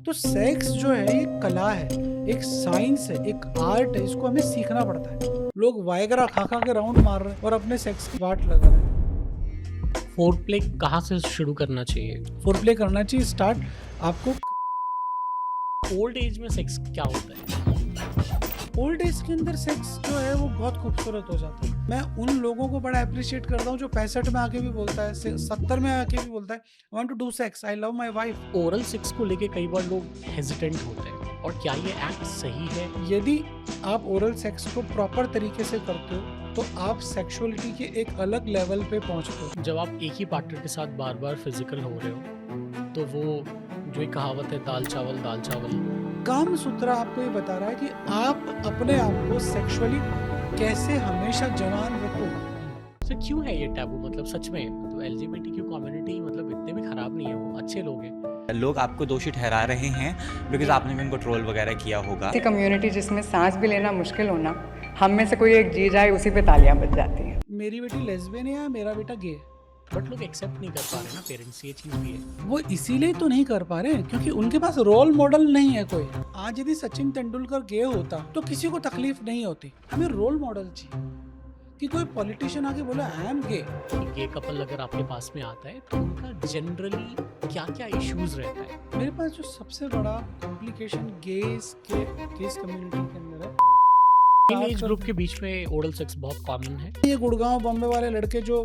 तो सेक्स जो है ये कला है, एक साइंस है, एक आर्ट है, इसको हमें सीखना पड़ता है। लोग वायग्रा खा खा के राउंड मार रहे हैं और अपने सेक्स की वाट लगा रहे हैं। फोरप्ले कहाँ से शुरू करना चाहिए? फोरप्ले करना चाहिए स्टार्ट आपको। ओल्ड एज में सेक्स क्या होता है? ओल्ड एज के अंदर सेक्स जो है वो बहुत खूबसूरत हो जाता है। मैं उन लोगों को बड़ा अप्रिशिएट करता हूँ जो 65 में आके भी बोलता है, 70 में आके भी बोलता है, I want to do sex, I love my wife. Oral sex को लेके कई बार लोग हेजिटेंट होते हैं, और क्या ये एक्ट सही है? यदि आप ओरल सेक्स को प्रॉपर तरीके से करते हो तो आप सेक्सुअलिटी के एक अलग लेवल पे पहुंचते हो। जब आप एक ही पार्टनर के साथ बार बार फिजिकल हो रहे हो तो वो जो एक कहावत है दाल चावल, काम सूत्रा आपको ये बता रहा है कि आप अपने आप को सेक्सुअली कैसे हमेशा जवान रखो। तो क्यों है ये टैबू? मतलब सच में मतलब एलजीबीटीक्यू कम्युनिटी मतलब इतने भी खराब नहीं है, वो अच्छे लोग हैं। लोग आपको दोषी ठहरा रहे हैं बिकॉज आपने भी उनको ट्रोल वगैरह किया होगा। ऐसी कम्युनिटी जिसमें सांस भी लेना मुश्किल होना, हम में से कोई एक जी जाए उसी पे तालियां बज जाती हैं। मेरी बेटी लेस्बियन है या मेरा बेटा गे है, बट लोग एक्सेप्ट नहीं कर पा रहे ना, पेरेंट्स, ये चीज़ भी है। वो इसीलिए तो नहीं कर पा रहे क्योंकि उनके पास रोल मॉडल नहीं है कोई। आज यदि सचिन तेंदुलकर गे होता तो किसी को तकलीफ नहीं होती। हमें रोल मॉडल चाहिए कि कोई पॉलिटिशियन आके बोले I am gay. Gay couple अगर आपके पास में आता है तो उनका जनरली क्या क्या इश्यूज रहता है? मेरे पास जो सबसे बड़ा कॉम्प्लिकेशन गेस कम्युनिटी के अंदर है, इन एज ग्रुप के बीच में ओरल सेक्स बहुत कॉमन है। ये गुड़गांव बॉम्बे वाले लड़के जो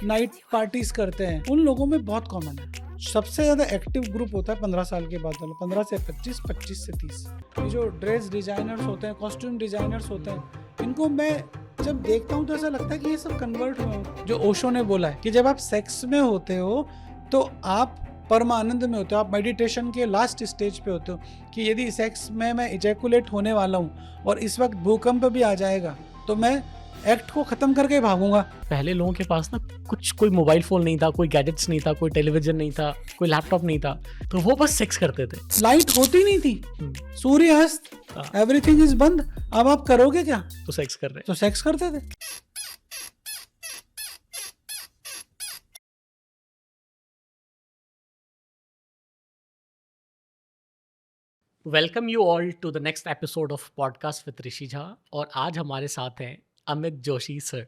नाइट पार्टीज करते हैं उन लोगों में बहुत कॉमन है। सबसे ज्यादा एक्टिव ग्रुप होता है 15 साल के बाद वाला, 15 से 25, 25 से 30। ये जो ड्रेस डिजाइनर्स होते हैं, कॉस्ट्यूम डिजाइनर्स होते हैं, इनको मैं जब देखता हूँ तो ऐसा लगता है कि ये सब कन्वर्ट हुए हैं। जो ओशो ने बोला है कि जब आप सेक्स में होते हो तो आप परमानंद में होते हो, आप मेडिटेशन के लास्ट स्टेज पे होते हो कि यदि सेक्स में मैं इजैकुलेट होने वाला हूँ और इस वक्त भूकंप भी आ जाएगा तो मैं एक्ट को खत्म करके भागूंगा। पहले लोगों के पास ना कोई मोबाइल फोन नहीं था, कोई गैजेट्स नहीं था, कोई टेलीविजन नहीं था, कोई लैपटॉप नहीं था, तो वो बस सेक्स करते थे। लाइट होती नहीं थी, सूर्य अस्त, एवरीथिंग इज बंद। अब आप करोगे क्या? तो सेक्स कर रहे। तो सेक्स करते थे। Welcome you all to the next episode of podcast with Rishi Jha. और आज हमारे साथ हैं अमित जोशी सर,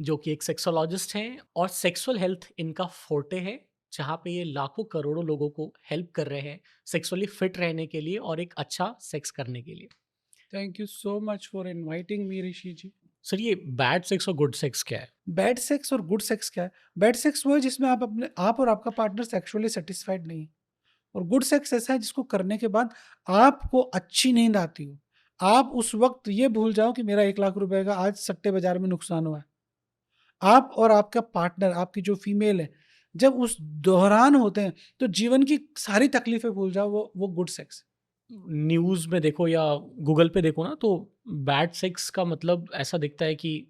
जो कि एक सेक्सोलॉजिस्ट हैं और सेक्सुअल हेल्थ इनका फोर्टे है, जहाँ पे ये लाखों करोड़ों लोगों को हेल्प कर रहे हैं सेक्सुअली फिट रहने के लिए और एक अच्छा सेक्स करने के लिए। Thank you so much for inviting me Rishi ji. Sir, ये बैड सेक्स और गुड सेक्स क्या है? बैड सेक्स और गुड सेक्स क्या है? बैड सेक्स वो है जिसमें आप और आपका पार्टनर सेक्सुअली सेटिस्फाइड नहीं है, और गुड सेक्स ऐसा है जिसको करने के बाद आपको अच्छी नींद आती हो। आप उस वक्त ये भूल जाओ कि मेरा 1 लाख रुपए का आज सट्टे बाजार में नुकसान हुआ है। आप और आपका पार्टनर, आपकी जो फीमेल है, जब उस दौरान होते हैं तो जीवन की सारी तकलीफें भूल जाओ, वो गुड सेक्स। न्यूज़ में देखो या गूगल पे देखो ना, तो बैड सेक्स का मतलब ऐसा दिखता है कि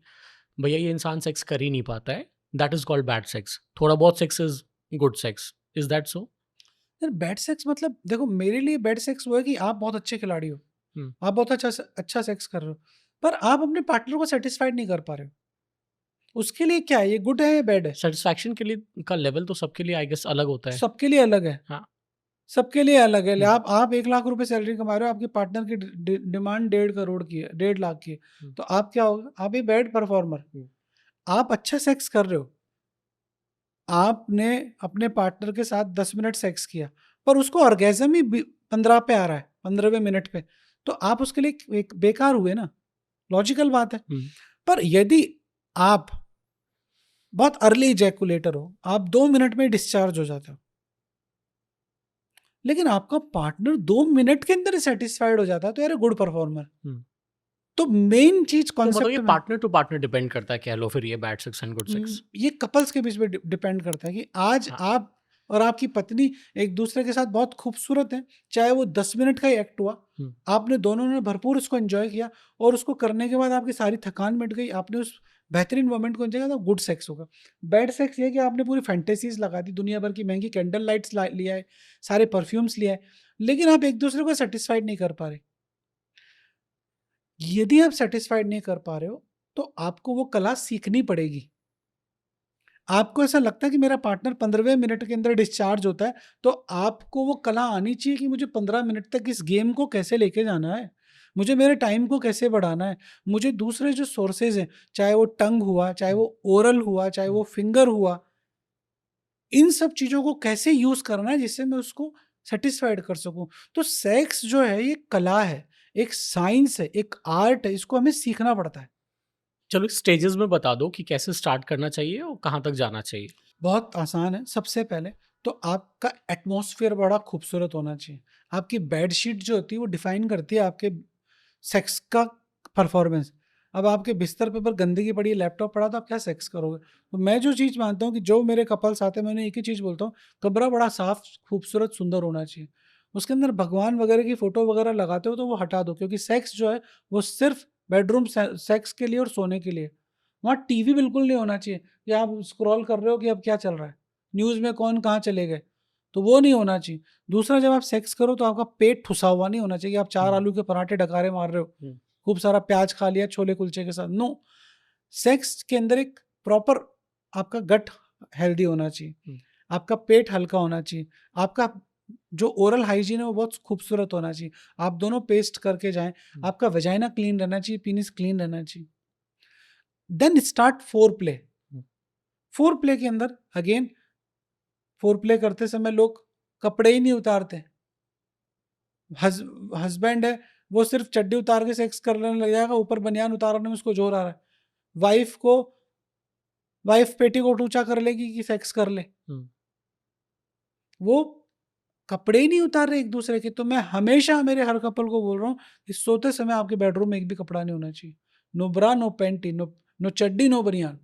भैया ये इंसान सेक्स कर ही नहीं पाता है, that is called bad sex. थोड़ा बहुत sex is good sex, is that so? यार बैड सेक्स मतलब देखो, मेरे लिए बैड सेक्स वो है कि आप बहुत अच्छे खिलाड़ी हो, आप बहुत अच्छा सेक्स कर रहे हो, पर आप अपने पार्टनर को सेटिस्फाइड नहीं कर पा रहे हो। उसके लिए क्या है, ये गुड है या बैड है? सेटिस्फैक्शन के लिए का लेवल तो सबके लिए आई गेस अलग होता है। सबके लिए अलग है। हाँ। सबके लिए अलग है। आप 1 लाख रुपए सैलरी कमा रहे हो, आपके पार्टनर की डिमांड 1.5 करोड़ की है, 1.5 लाख की है, तो आप क्या होगा? आप एक बैड परफॉर्मर। आप अच्छा सेक्स कर रहे हो, आपने अपने पार्टनर के साथ 10 मिनट सेक्स किया, पर उसको ऑर्गेजम ही 15 पे आ रहा है, 15वें मिनट पे, तो आप उसके लिए एक बेकार हुए ना। लॉजिकल बात है। पर यदि आप बहुत अर्ली इजैकुलेटर हो, आप 2 मिनट में डिस्चार्ज हो जाते हो, लेकिन आपका पार्टनर 2 मिनट के अंदर सेटिस्फाइड हो जाता है, तो यार गुड परफॉर्मर। तो मेन चीज तो मतलब कॉन्सेप्ट ये में पार्टनर टू पार्टनर डिपेंड करता है, कह लो फिर, ये bad sex and good sex. ये कपल्स के बीच में डिपेंड करता है कि आज आप और आपकी पत्नी एक दूसरे के साथ बहुत खूबसूरत हैं, चाहे वो 10 मिनट का ही एक्ट हुआ, आपने दोनों ने भरपूर उसको एंजॉय किया और उसको करने के बाद आपकी सारी थकान मिट गई, आपने उस बेहतरीन मोमेंट को एंजॉय किया, तो गुड सेक्स होगा। बैड सेक्स ये कि आपने पूरी फैंटेसीज लगा दी, दुनिया भर की महंगी कैंडल लाइट्स लिया है, सारे परफ्यूम्स लिया है, लेकिन आप एक दूसरे को सेटिस्फाइड नहीं कर पा रहे। यदि आप सेटिस्फाइड नहीं कर पा रहे हो तो आपको वो कला सीखनी पड़ेगी। आपको ऐसा लगता है कि मेरा पार्टनर 15वें मिनट के अंदर डिस्चार्ज होता है, तो आपको वो कला आनी चाहिए कि मुझे 15 मिनट तक इस गेम को कैसे लेके जाना है, मुझे मेरे टाइम को कैसे बढ़ाना है, मुझे दूसरे जो सोर्सेज हैं, चाहे वो टंग हुआ, चाहे वो ओरल हुआ, चाहे वो फिंगर हुआ, इन सब चीज़ों को कैसे यूज़ करना है जिससे मैं उसको सेटिस्फाइड कर सकूं। तो सेक्स जो है ये कला है, एक साइंस है, एक आर्ट है, इसको हमें सीखना पड़ता है। चलो स्टेजेस में बता दो कि कैसे स्टार्ट करना चाहिए और कहाँ तक जाना चाहिए। बहुत आसान है। सबसे पहले तो आपका एटमॉस्फेयर बड़ा खूबसूरत होना चाहिए। आपकी बेडशीट जो होती है वो डिफाइन करती है आपके सेक्स का परफॉर्मेंस। अब आपके बिस्तर पे पर गंदगी पड़ी है, लैपटॉप पड़ा, तो आप क्या सेक्स करोगे? तो मैं जो चीज़ मानता हूँ कि जो मेरे कपल्स आते हैं, मैं उन्हें एक ही चीज़ बोलता हूँ, कमरा बड़ा साफ, खूबसूरत, सुंदर होना चाहिए। उसके अंदर भगवान वगैरह की फ़ोटो वगैरह लगाते हो तो वो हटा दो, क्योंकि सेक्स जो है वो सिर्फ़ बेडरूम सेक्स के लिए और सोने के लिए। वहाँ टीवी बिल्कुल नहीं होना चाहिए कि आप स्क्रॉल कर रहे हो कि अब क्या चल रहा है, न्यूज़ में कौन कहाँ चले गए, तो वो नहीं होना चाहिए। दूसरा, जब आप सेक्स करो तो आपका पेट ठुसा हुआ नहीं होना चाहिए कि आप 4 आलू के पराठे डकारे मार रहे हो, खूब सारा प्याज खा लिया छोले कुलचे के साथ। नो, सेक्स के अंदर एक प्रॉपर आपका गट हेल्दी होना चाहिए, आपका पेट हल्का होना चाहिए, आपका जो ओरल हाइजीन है वो बहुत खूबसूरत होना चाहिए, आप दोनों पेस्ट करके जाएं, आपका वजाइना क्लीन रहना चाहिए, पीनिस क्लीन रहना चाहिए। Then start foreplay. Foreplay के अंदर अगेन, फोर प्ले करते समय लोग कपड़े ही नहीं उतारते। हस्बैंड है वो सिर्फ चड्डी उतार के सेक्स करने लग जाएगा, ऊपर बनियान उतारने में उसको जोर आ रहा है। वाइफ पेटीकोट ऊंचा कर लेगी कि सेक्स कर ले, वो कपड़े ही नहीं उतार रहे एक दूसरे के। तो मैं हमेशा मेरे हर कपल को बोल रहा हूँ कि सोते समय आपके बेडरूम में एक भी कपड़ा नहीं होना चाहिए। नो ब्रा, नो पैंटी, नो चड्डी, नो बनियान।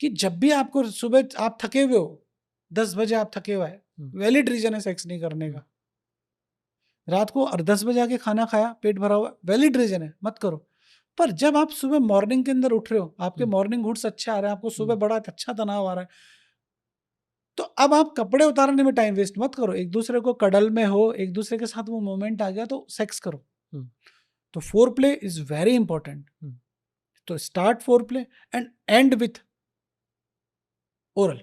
कि जब भी आपको सुबह आप थके हुए हो, 10 बजे आप थके हुए हैं, वैलिड रीजन है सेक्स नहीं करने का। रात को 10 बजे आके खाना खाया, पेट भरा हुआ, वैलिड रीजन है, मत करो। पर जब आप सुबह मॉर्निंग के अंदर उठ रहे हो, आपके मॉर्निंग हुड्स अच्छे आ रहे हैं, आपको सुबह बड़ा अच्छा तनाव आ रहा है, तो अब आप कपड़े उतारने में टाइम वेस्ट मत करो। एक दूसरे को कडल में हो, एक दूसरे के साथ वो मोमेंट आ गया तो सेक्स करो। तो foreplay is very important. तो start foreplay and and with oral.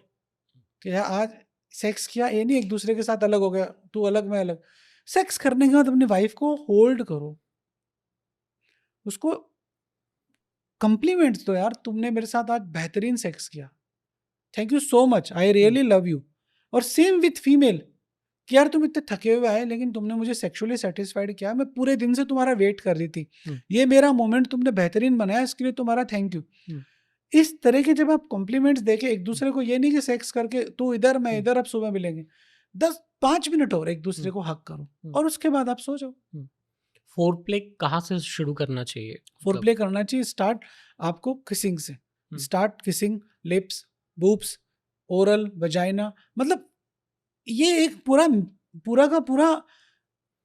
कि यार आज सेक्स किया, ये नहीं एक दूसरे के साथ अलग हो गया, तू अलग मैं अलग। सेक्स करने के बाद अपनी वाइफ को होल्ड करो, उसको कॉम्प्लीमेंट्स दो, यार तुमने मेरे साथ आज बेहतरीन सेक्स किया, thank you so much, I really love you. और सेम विथ फीमेल कि यार तुम इतने थके हुए आए लेकिन तुमने मुझे सेक्सुअली सेटिस्फाइड किया, मैं पूरे दिन से तुम्हारा वेट कर रही थी, ये मेरा मोमेंट तुमने बेहतरीन बनाया, इसके लिए तुम्हारा थैंक यू। इस तरह के जब आप कॉम्प्लीमेंट्स देके एक दूसरे को, ये नहीं कि सेक्स करके तू इधर मैं इधर, अब सुबह मिलेंगे, 5 मिनट और एक दूसरे को हक करो और उसके बाद आप सो जाओ। फोर प्ले कहाँ से शुरू करना चाहिए? फोर प्ले करना चाहिए स्टार्ट आपको किसिंग से। Start kissing, lips, boobs, oral, vagina, मतलब ये एक पूरा का पूरा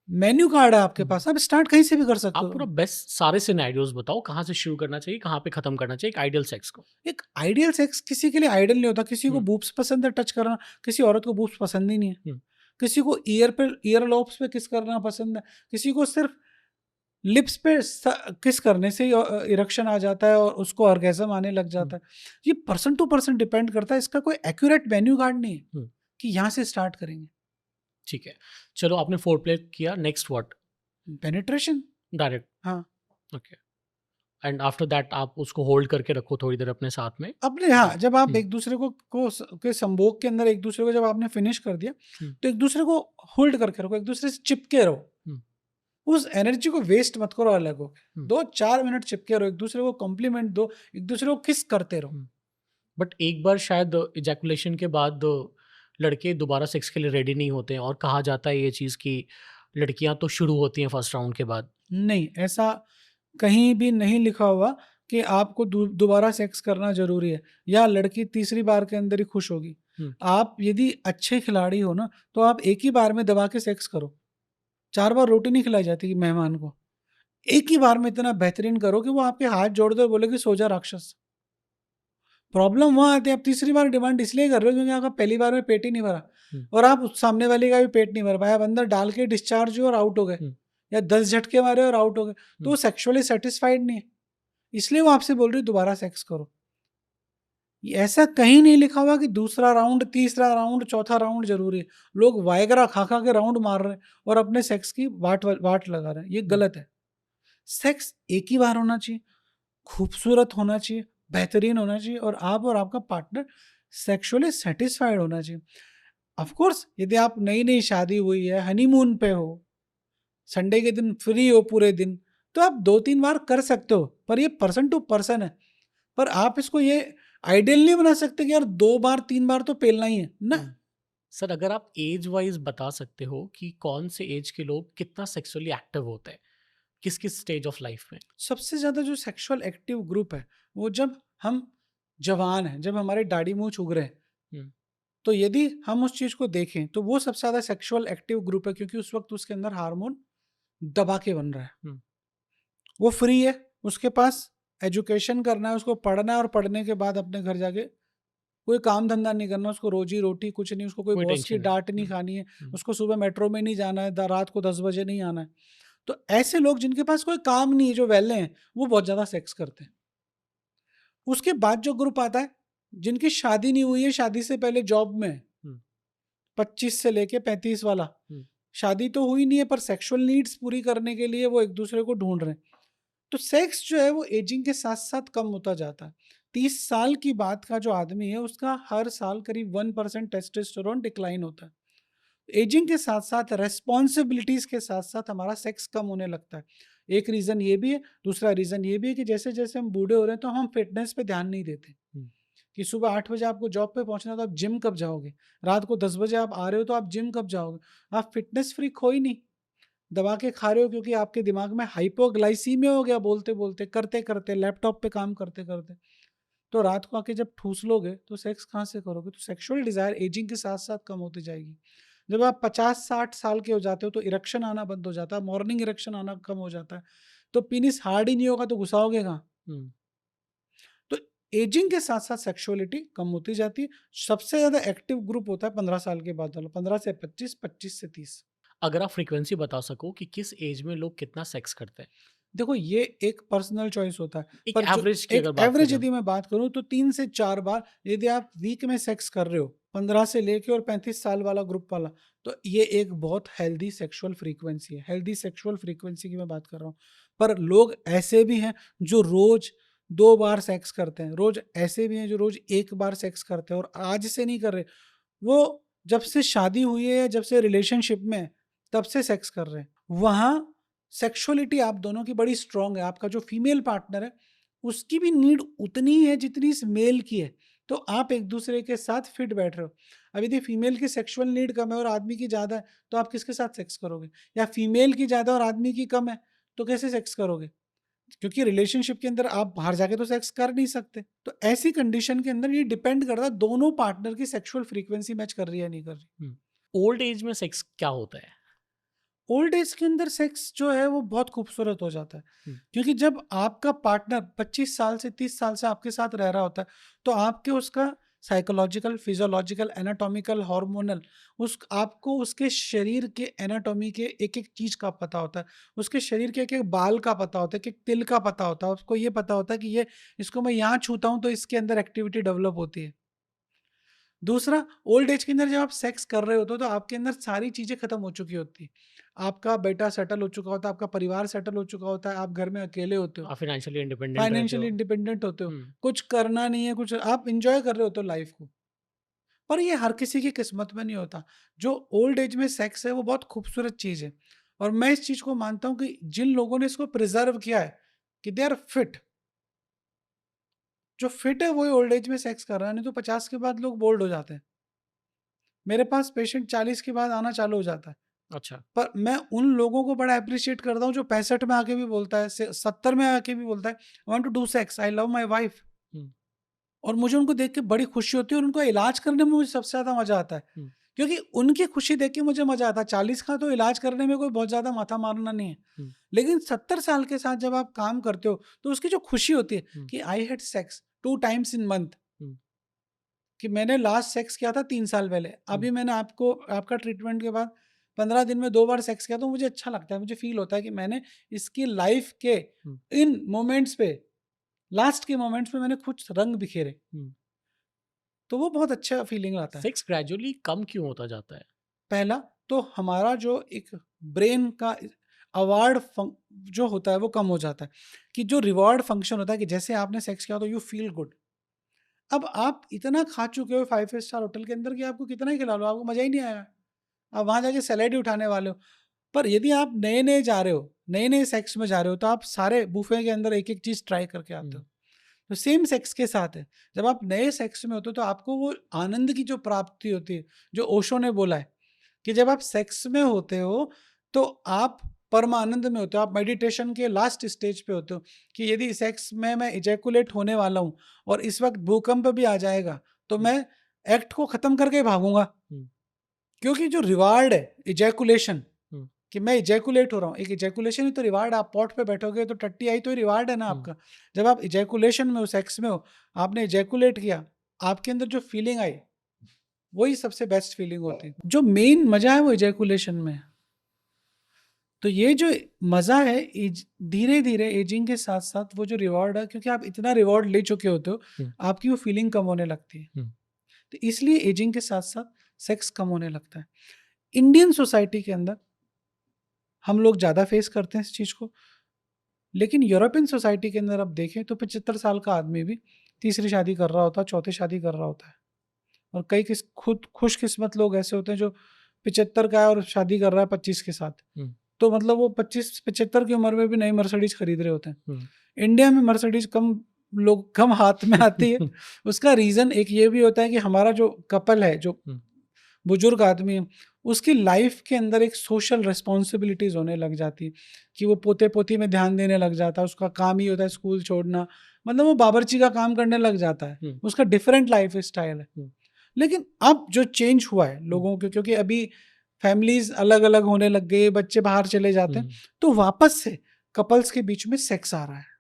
मेन्यू कार्ड है आपके पास, आप स्टार्ट कहीं से भी कर सकते आप हो। पूरा बेस्ट सारे सिनेरियोज बताओ, कहाँ से शुरू करना चाहिए, कहाँ पे खत्म करना चाहिए एक आइडियल सेक्स को। एक आइडियल सेक्स किसी के लिए आइडियल नहीं होता, किसी को बूब्स पसंद है टच करना, किसी औरत को बूब्स पसंद ही नहीं है, किसी को ईयर लोब्स पे किस करना पसंद है, किसी को सिर्फ लिप्स पे किस करने से इरेक्शन आ जाता है और उसको ऑर्गेजम आने लग जाता है। ये पर्सन टू पर्सन डिपेंड करता है, इसका कोई एक्यूरेट मेन्यू कार्ड नहीं है कि यहाँ से स्टार्ट करेंगे। ठीक है, चलो आपने फोर प्ले किया, नेक्स्ट व्हाट? पेनिट्रेशन। डायरेक्ट? हाँ। ओके, एंड आफ्टर दैट आप उसको होल्ड करके रखो थोड़ी देर अपने साथ में अपने, हाँ, जब आप एक दूसरे को के संभोग के अंदर एक दूसरे को जब आपने फिनिश कर दिया तो एक दूसरे को होल्ड करके रखो, एक दूसरे से चिपके रहो, उस एनर्जी को वेस्ट मत करो, अलग हो 2-4 मिनट चिपके रहो, एक दूसरे को कॉम्प्लीमेंट दो, एक दूसरे को किस करते रहो। बट एक बार शायद इजैकुलेशन के बाद लड़के दोबारा सेक्स के लिए रेडी नहीं होते हैं, और कहा जाता है ये चीज़ कि लड़कियां तो शुरू होती हैं फर्स्ट राउंड के बाद। नहीं, ऐसा कहीं भी नहीं लिखा हुआ कि आपको दोबारा सेक्स करना जरूरी है या लड़की तीसरी बार के अंदर ही खुश होगी। आप यदि अच्छे खिलाड़ी हो ना तो आप एक ही बार में दबा के सेक्स करो। 4 बार रोटी नहीं खिलाई जाती मेहमान को, एक ही बार में इतना बेहतरीन करो कि वो आपके हाथ जोड़ दो, बोले कि सो जा राक्षस। प्रॉब्लम वहाँ आती है, आप तीसरी बार डिमांड इसलिए कर रहे हो क्योंकि आपका पहली बार में पेट ही नहीं भरा और आप सामने वाले का भी पेट नहीं भर पाया, आप अंदर डाल के डिस्चार्ज हुए और आउट हो गए, या 10 झटके मारे और आउट हो गए, तो वो सेक्सुअली सेटिस्फाइड नहीं है, इसलिए वो आपसे बोल रही है दोबारा सेक्स करो। ऐसा कहीं नहीं लिखा हुआ कि दूसरा राउंड, तीसरा राउंड, चौथा राउंड जरूरी है। लोग वायग्रा खा खा के राउंड मार रहे हैं और अपने सेक्स की वाट लगा रहे हैं, ये गलत है। सेक्स एक ही बार होना चाहिए, खूबसूरत होना चाहिए, बेहतरीन होना चाहिए और आप और आपका पार्टनर सेक्सुअली सेटिस्फाइड होना चाहिए। ऑफ कोर्स यदि आप नई नई शादी हुई है, हनीमून पे हो, संडे के दिन फ्री हो पूरे दिन, तो आप 2-3 बार कर सकते हो, पर ये पर्सन टू पर्सन है। पर आप इसको ये आइडियल नहीं बना सकते कि यार 2 बार 3 बार तो पेलना ही है ना। सर अगर आप एज वाइज बता सकते हो कि कौन से एज के लोग कितना सेक्सुअली एक्टिव होते हैं, किस किस स्टेज ऑफ लाइफ में? सबसे ज़्यादा जो सेक्सुअल एक्टिव ग्रुप है वो जब हम जवान हैं, जब हमारे दाढ़ी मूंछ उग रहे हैं, हम्म, तो यदि हम उस चीज़ को देखें तो वो सबसे ज़्यादा सेक्सुअल एक्टिव ग्रुप है, क्योंकि उस वक्त उसके अंदर हार्मोन दबा के बन रहा है। हम्म, वो फ्री है, उसके पास एजुकेशन करना है, उसको पढ़ना है और पढ़ने के बाद अपने घर जाके कोई काम धंधा नहीं करना, उसको रोजी रोटी कुछ नहीं, उसको कोई कोई बॉस की टेंशन नहीं। डांट नहीं खानी है, हम्म, उसको सुबह मेट्रो में नहीं जाना है, रात को 10 बजे नहीं आना है। तो ऐसे लोग जिनके पास कोई काम नहीं है, जो वेले हैं, वो बहुत ज़्यादा सेक्स करते हैं। उसके बाद जो ग्रुप आता है जिनकी शादी नहीं हुई है, शादी से पहले जॉब में है, हम्म, 25 से लेके 35 वाला, हम्म, शादी तो हुई नहीं है पर सेक्सुअल नीड्स पूरी करने के लिए वो एक दूसरे को ढूंढ रहे हैं। तो सेक्स जो है वो एजिंग के साथ साथ कम होता जाता है। 30 साल की बात का जो आदमी है उसका हर साल करीब 1% टेस्टोस्टेरोन डिक्लाइन होता है। एजिंग के साथ साथ रेस्पॉन्सिबिलिटीज के साथ साथ हमारा सेक्स कम होने लगता है। एक रीज़न ये भी है, दूसरा रीज़न ये भी है कि जैसे जैसे हम बूढ़े हो रहे हैं तो हम फिटनेस पे ध्यान नहीं देते हम्म, कि सुबह 8 बजे आपको जॉब पे पहुंचना है तो आप जिम कब जाओगे, रात को 10 बजे आप आ रहे हो तो आप जिम कब जाओगे। आप फिटनेस फ्रीक हो ही नहीं, दबा के खा रहे हो क्योंकि आपके दिमाग में हाइपोग्लाइसीमिया हो गया, बोलते बोलते, करते करते, लैपटॉप पे काम करते करते। तो रात को आके जब ठूस लोगे तो सेक्स कहाँ से करोगे। तो सेक्सुअल डिजायर एजिंग के साथ साथ कम होती जाएगी। जब आप 50-60 साल के हो जाते हो तो इरेक्शन आना बंद हो जाता है, मॉर्निंग इरेक्शन आना कम हो जाता है। तो पीनिस हार्ड ही नहीं होगा तो घुसाओगे कहाँ। हम्म। तो एजिंग के साथ साथ सेक्सुअलिटी कम होती जाती है। सबसे ज्यादा एक्टिव ग्रुप होता है 15 साल के बाद वाला, 15 से 25, 25 से 30। अगर आप फ्रीक्वेंसी बता सको कि किस एज में लोग कितना सेक्स करते हैं, देखो ये एक पर्सनल चॉइस होता है, एक पर जो एवरेज की एक अगर बात एवरेज करें हम। यदि मैं बात करूं तो 3 से 4 बार यदि आप वीक में सेक्स कर रहे हो, 15 से लेके और 35 साल वाला ग्रुप वाला, तो ये एक बहुत हेल्दी सेक्सुअल फ्रीक्वेंसी है। हेल्दी सेक्सुअल फ्रीक्वेंसी की मैं बात कर रहा हूँ। पर लोग ऐसे भी हैं जो रोज 2 बार सेक्स करते हैं, रोज ऐसे भी हैं जो रोज 1 बार सेक्स करते हैं और आज से नहीं कर रहे, वो जब से शादी हुई है या जब से रिलेशनशिप में है, तब से सेक्स कर रहे हैं। वहाँ सेक्सुअलिटी आप दोनों की बड़ी स्ट्रांग है। आपका जो फीमेल पार्टनर है उसकी भी नीड उतनी ही है जितनी इस मेल की है, तो आप एक दूसरे के साथ फिट बैठ रहे हो। अब यदि फीमेल की सेक्सुअल नीड कम है और आदमी की ज़्यादा है तो आप किसके साथ सेक्स करोगे, या फीमेल की ज़्यादा और आदमी की कम है तो कैसे सेक्स करोगे। क्योंकि रिलेशनशिप के अंदर आप बाहर जाके तो सेक्स कर नहीं सकते। तो ऐसी कंडीशन के अंदर ये डिपेंड करता है दोनों पार्टनर की सेक्सुअल फ्रीक्वेंसी मैच कर रही है नहीं कर रही। ओल्ड एज में सेक्स क्या होता है? ओल्ड एज के अंदर सेक्स जो है वो बहुत खूबसूरत हो जाता है, क्योंकि जब आपका पार्टनर 25 साल से 30 साल से आपके साथ रह रहा होता है तो आपके उसका साइकोलॉजिकल, फिजियोलॉजिकल, एनाटॉमिकल, हार्मोनल, उस आपको उसके शरीर के एनाटॉमी के एक एक चीज का पता होता है, उसके शरीर के एक एक बाल का पता होता है, कि तिल का पता होता है, उसको ये पता होता है कि ये इसको मैं यहाँ छूता हूँ तो इसके अंदर एक्टिविटी डेवलप होती है। दूसरा, ओल्ड एज के अंदर जब आप सेक्स कर रहे होते हो तो आपके अंदर सारी चीज़ें खत्म हो चुकी होती है। आपका बेटा सेटल हो चुका होता है, आपका परिवार सेटल हो चुका होता है, आप घर में अकेले होते हो, आप फाइनेंशियली इंडिपेंडेंट रहते फाइनेंशियली हो। इंडिपेंडेंट होते हो, हम्म, कुछ करना नहीं है, कुछ आप एंजॉय कर रहे होते हो लाइफ को। पर ये हर किसी की किस्मत में नहीं होता। जो ओल्ड एज में सेक्स है वो बहुत खूबसूरत चीज़ है और मैं इस चीज़ को मानता हूँ कि जिन लोगों ने इसको प्रिजर्व किया है कि दे आर फिट, जो फिट है वही ओल्ड एज में सेक्स कर रहा है, नहीं तो 50 के बाद लोग बोल्ड हो जाते हैं। मेरे पास पेशेंट 40 के बाद आना चालू हो जाता है। अच्छा। पर मैं उन लोगों को बड़ा अप्रिशिएट करता हूँ जो 65 में आके भी बोलता है, 70 में आके भी बोलता है, I want to do sex, I love my wife. Hmm, और मुझे उनको देख के बड़ी खुशी होती है और उनको इलाज करने में मुझे सबसे ज़्यादा मज़ा आता है, हम्म, क्योंकि उनकी खुशी देख के मुझे मज़ा आता है। 40 का तो इलाज करने में कोई बहुत ज़्यादा माथा मारना नहीं है, हम्म, लेकिन 70 साल के साथ जब आप काम करते हो तो उसकी जो खुशी होती है हम्म, कि I had sex 2 times in month, hmm, कि मैंने लास्ट सेक्स किया था 3 साल पहले, अभी मैंने आपको आपका ट्रीटमेंट के बाद 15 दिन में 2 बार सेक्स किया, तो मुझे अच्छा लगता है, मुझे फ़ील होता है कि मैंने इसकी लाइफ़ के हम्म, इन मोमेंट्स पे, लास्ट के मोमेंट्स में मैंने कुछ रंग बिखेरे। हम्म, तो वो बहुत अच्छा फीलिंग लाता है। सेक्स ग्रेजुअली कम क्यों होता जाता है? पहला तो हमारा जो एक ब्रेन का अवार्ड जो होता है वो कम हो जाता है, कि जो रिवॉर्ड फंक्शन होता है कि जैसे आपने सेक्स किया तो यू फील गुड। अब आप इतना खा चुके हो 5 स्टार होटल के अंदर कि आपको कितना ही खिला लो, आपको मज़ा ही नहीं आया। आप वहाँ जाके सैलेड ही उठाने वाले हो। पर यदि आप नए-नए जा रहे हो, नए-नए सेक्स में जा रहे हो, तो आप सारे बुफे के अंदर एक-एक चीज़ ट्राई करके आते हो। तो सेम सेक्स के साथ है। जब आप नए सेक्स में होते हो तो आपको वो आनंद की जो प्राप्ति होती है, जो ओशो ने बोला है कि जब आप सेक्स में होते हो तो आप परम आनंद में होते हो, आप मेडिटेशन के लास्ट स्टेज पे होते हो कि यदि सेक्स में मैं इजैकुलेट होने वाला हूँ और इस वक्त भूकंप भी आ जाएगा तो मैं एक्ट को खत्म करके भागूंगा, क्योंकि जो रिवार्ड है इजैकुलेशन, कि मैं इजैकुलेट हो रहा हूँ, एक इजैकुलेशन ही तो रिवार्ड। आप पॉट पे बैठोगे तो टट्टी आई तो रिवार्ड है ना आपका। जब आप इजैकुलेशन में हो, सेक्स में हो, आपने इजैकुलेट किया, आपके अंदर जो फीलिंग आई वही सबसे बेस्ट फीलिंग होती है। जो मेन मजा है वो इजैकुलेशन में है। तो ये जो मजा है धीरे धीरे एजिंग के साथ साथ वो जो रिवॉर्ड है, क्योंकि आप इतना रिवॉर्ड ले चुके होते हो, आपकी वो फीलिंग कम होने लगती है। तो इसलिए एजिंग के साथ साथ सेक्स कम होने लगता है। इंडियन सोसाइटी के अंदर हम लोग ज़्यादा फेस करते हैं इस चीज़ को, लेकिन यूरोपियन सोसाइटी के अंदर आप देखें तो 75 साल का आदमी भी तीसरी शादी कर रहा होता है, चौथी शादी कर रहा होता है। और कई खुद खुशकिस्मत लोग ऐसे होते हैं जो 75 का है और शादी कर रहा है 25 के साथ। तो मतलब वो 25-75 की उम्र में भी नई मर्सिडीज खरीद रहे होते हैं। इंडिया में मर्सिडीज कम हाथ में आती है। उसका रीज़न एक ये भी होता है कि हमारा जो कपल है, जो बुजुर्ग आदमी है, उसकी लाइफ के अंदर एक सोशल रिस्पॉन्सिबिलिटीज होने लग जाती है कि वो पोते पोती में ध्यान देने लग जाता है। उसका काम ही होता है स्कूल छोड़ना, मतलब वो बावर्ची का काम करने लग जाता है। उसका डिफरेंट लाइफ स्टाइल है। लेकिन अब जो चेंज हुआ है लोगों के, क्योंकि अभी फैमिलीज अलग अलग होने लग गई, बच्चे बाहर चले जाते हैं, तो वापस से कपल्स के बीच में सेक्स आ रहा है।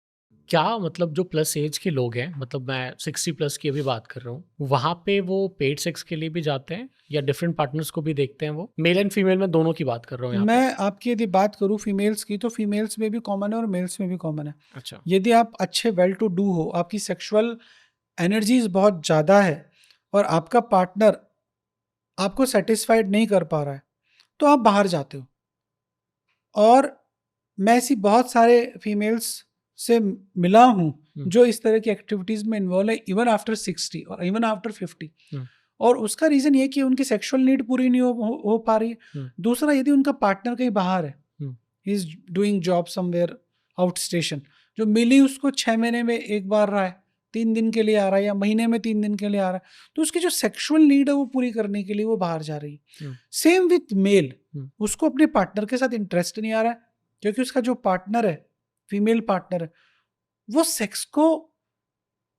क्या मतलब जो प्लस एज के लोग हैं, मतलब मैं 60 प्लस की अभी बात कर रहा हूँ, वहाँ पे वो पेड सेक्स के लिए भी जाते हैं या डिफरेंट पार्टनर्स को भी देखते हैं? वो मेल एंड फीमेल में दोनों की बात कर रहा हूँ यहाँ पे। मैं आपकी यदि बात करूँ फीमेल्स की, तो फीमेल्स में भी कॉमन है और मेल्स में भी कॉमन है। अच्छा। यदि आप अच्छे वेल टू डू हो, आपकी सेक्सुअल एनर्जीज बहुत ज़्यादा है और आपका पार्टनर आपको सेटिस्फाइड नहीं कर पा रहा है, तो आप बाहर जाते हो। और मैं ऐसी बहुत सारे फीमेल्स से मिला हूँ जो इस तरह की एक्टिविटीज़ में इन्वॉल्व है, इवन आफ्टर 60 और इवन आफ्टर 50। और उसका रीज़न ये कि उनकी सेक्सुअल नीड पूरी नहीं हो पा रही है। दूसरा, यदि उनका पार्टनर कहीं बाहर है, he is doing job somewhere out station, जो मिली उसको 6 महीने में एक बार रहा है, 3 दिन के लिए आ रहा है, या महीने में 3 दिन के लिए आ रहा है, तो उसकी जो सेक्सुअल नीड है वो पूरी करने के लिए वो बाहर जा रही है। सेम विथ मेल, उसको अपने पार्टनर के साथ इंटरेस्ट नहीं आ रहा है, क्योंकि उसका जो पार्टनर है, फीमेल पार्टनर है, वो सेक्स को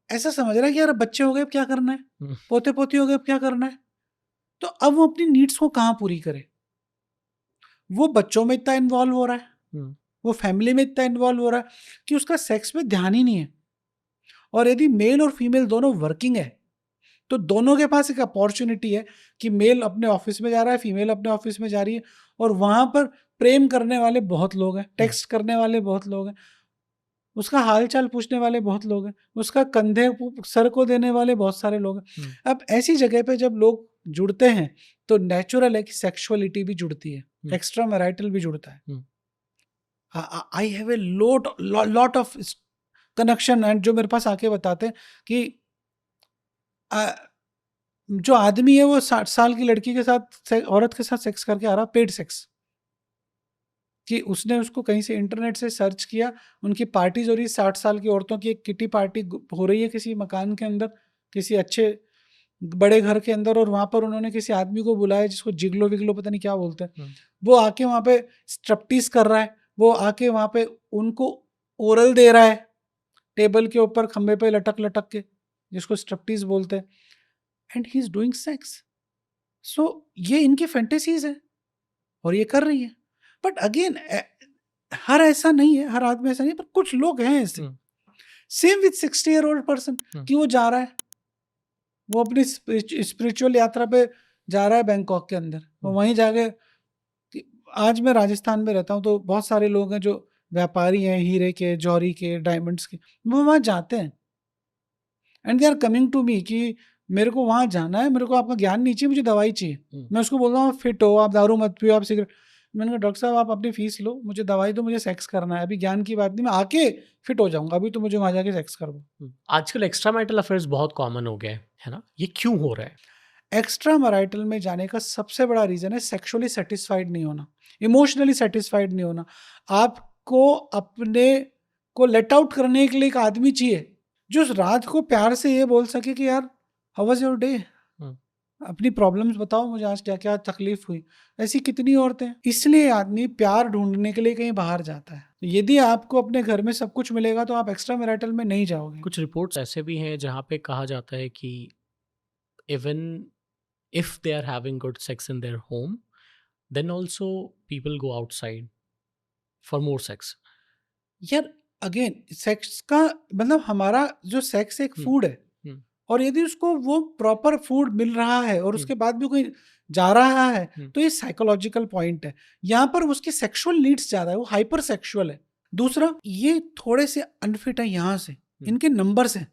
ऐसा समझ रहा है कि यार बच्चे हो गए अब क्या करना है, पोते पोती हो गए अब क्या करना है। तो अब वो अपनी नीड्स को कहाँ पूरी करे? वो बच्चों में इतना इन्वॉल्व हो रहा है, वो फैमिली में इतना इन्वॉल्व हो रहा है कि उसका सेक्स में ध्यान ही नहीं है। और यदि मेल और फीमेल दोनों वर्किंग है, तो दोनों के पास एक अपॉर्चुनिटी है कि मेल अपने ऑफिस में जा रहा है, फीमेल अपने ऑफिस में जा रही है, और वहां पर प्रेम करने वाले बहुत लोग हैं, टेक्स्ट करने वाले बहुत लोग हैं, उसका हालचाल पूछने वाले बहुत लोग हैं, उसका कंधे सर को देने वाले बहुत सारे लोग हैं। अब ऐसी जगह पे जब लोग जुड़ते हैं तो नेचुरल है कि सेक्सुअलिटी भी जुड़ती है, एक्स्ट्रा मैरिटल भी जुड़ता है। I have a lot of connection and जो मेरे पास आके बताते हैं कि जो आदमी है वो 60 साल की लड़की के साथ, औरत के साथ सेक्स करके आ रहा, पेड सेक्स, कि उसने उसको कहीं से इंटरनेट से सर्च किया, उनकी पार्टीज हो रही है, 60 साल की औरतों की एक किटी पार्टी हो रही है किसी मकान के अंदर, किसी अच्छे बड़े घर के अंदर, और वहाँ पर उन्होंने किसी आदमी को बुलाया जिसको जिगलो विगलो पता नहीं क्या बोलते हैं, वो आके वहाँ पे स्ट्रप्टीज कर रहा है, वो आके वहाँ पे उनको ओरल दे रहा है टेबल के ऊपर खंबे पे लटक लटक के, जिसको स्ट्रप्टीज बोलते हैं, and he is doing sex. So ये इनकी फैंटेसीज है और ये कर रही है। बट अगेन हर ऐसा नहीं है, हर आदमी ऐसा नहीं है, पर कुछ लोग हैं ऐसे। Same with 60 year old person, कि वो जा रहा है, वो अपनी स्पिरिचुअल यात्रा पे जा रहा है बैंकॉक के अंदर, वो वहीं जाके, आज मैं राजस्थान में रहता हूँ तो बहुत सारे लोग हैं जो व्यापारी हैं, हीरे के, जौहरी के, डायमंड्स के, वो वहाँ जाते हैं and they are coming to me कि मेरे को वहाँ जाना है, मेरे को आपका ज्ञान नहीं चाहिए, मुझे दवाई चाहिए। मैं उसको बोल रहा हूँ फिट हो, आप दारू मत पियो, आप सिगरेट। मैंने कहा डॉक्टर साहब आप अपनी फीस लो, मुझे दवाई दो, मुझे सेक्स करना है, अभी ज्ञान की बात नहीं, मैं आके फिट हो जाऊंगा, अभी तो मुझे वहाँ जाके सेक्स कर दो। आजकल एक्स्ट्रा मैरिटल अफेयर्स बहुत कॉमन हो गए है ना, ये क्यों हो रहा है? एक्स्ट्रा मैरिटल में जाने का सबसे बड़ा रीजन है सेक्सुअली सेटिस्फाइड नहीं होना, इमोशनली सेटिस्फाइड नहीं होना। आपको अपने को लेट आउट करने के लिए एक आदमी चाहिए जो रात को प्यार से ये बोल सके कि यार हाउ वाज योर डे, अपनी प्रॉब्लम्स बताओ मुझे, आज क्या क्या तकलीफ हुई। ऐसी कितनी औरतें हैं। इसलिए आदमी प्यार ढूंढने के लिए कहीं बाहर जाता है। यदि आपको अपने घर में सब कुछ मिलेगा तो आप एक्स्ट्रा मैरिटल में नहीं जाओगे। कुछ रिपोर्ट्स ऐसे भी हैं जहाँ पे कहा जाता है कि even if they are having good sex in their home, then also people go outside for more sex. यार अगेन सेक्स का मतलब हमारा जो सेक्स एक फूड है, और यदि उसको वो प्रॉपर फूड मिल रहा है और उसके बाद भी कोई जा रहा है तो ये साइकोलॉजिकल पॉइंट है। यहाँ पर उसकी सेक्सुअल नीड्स ज्यादा है, वो हाइपर सेक्सुअल है। दूसरा ये थोड़े से अनफिट है, यहाँ से इनके नंबर्स हैं।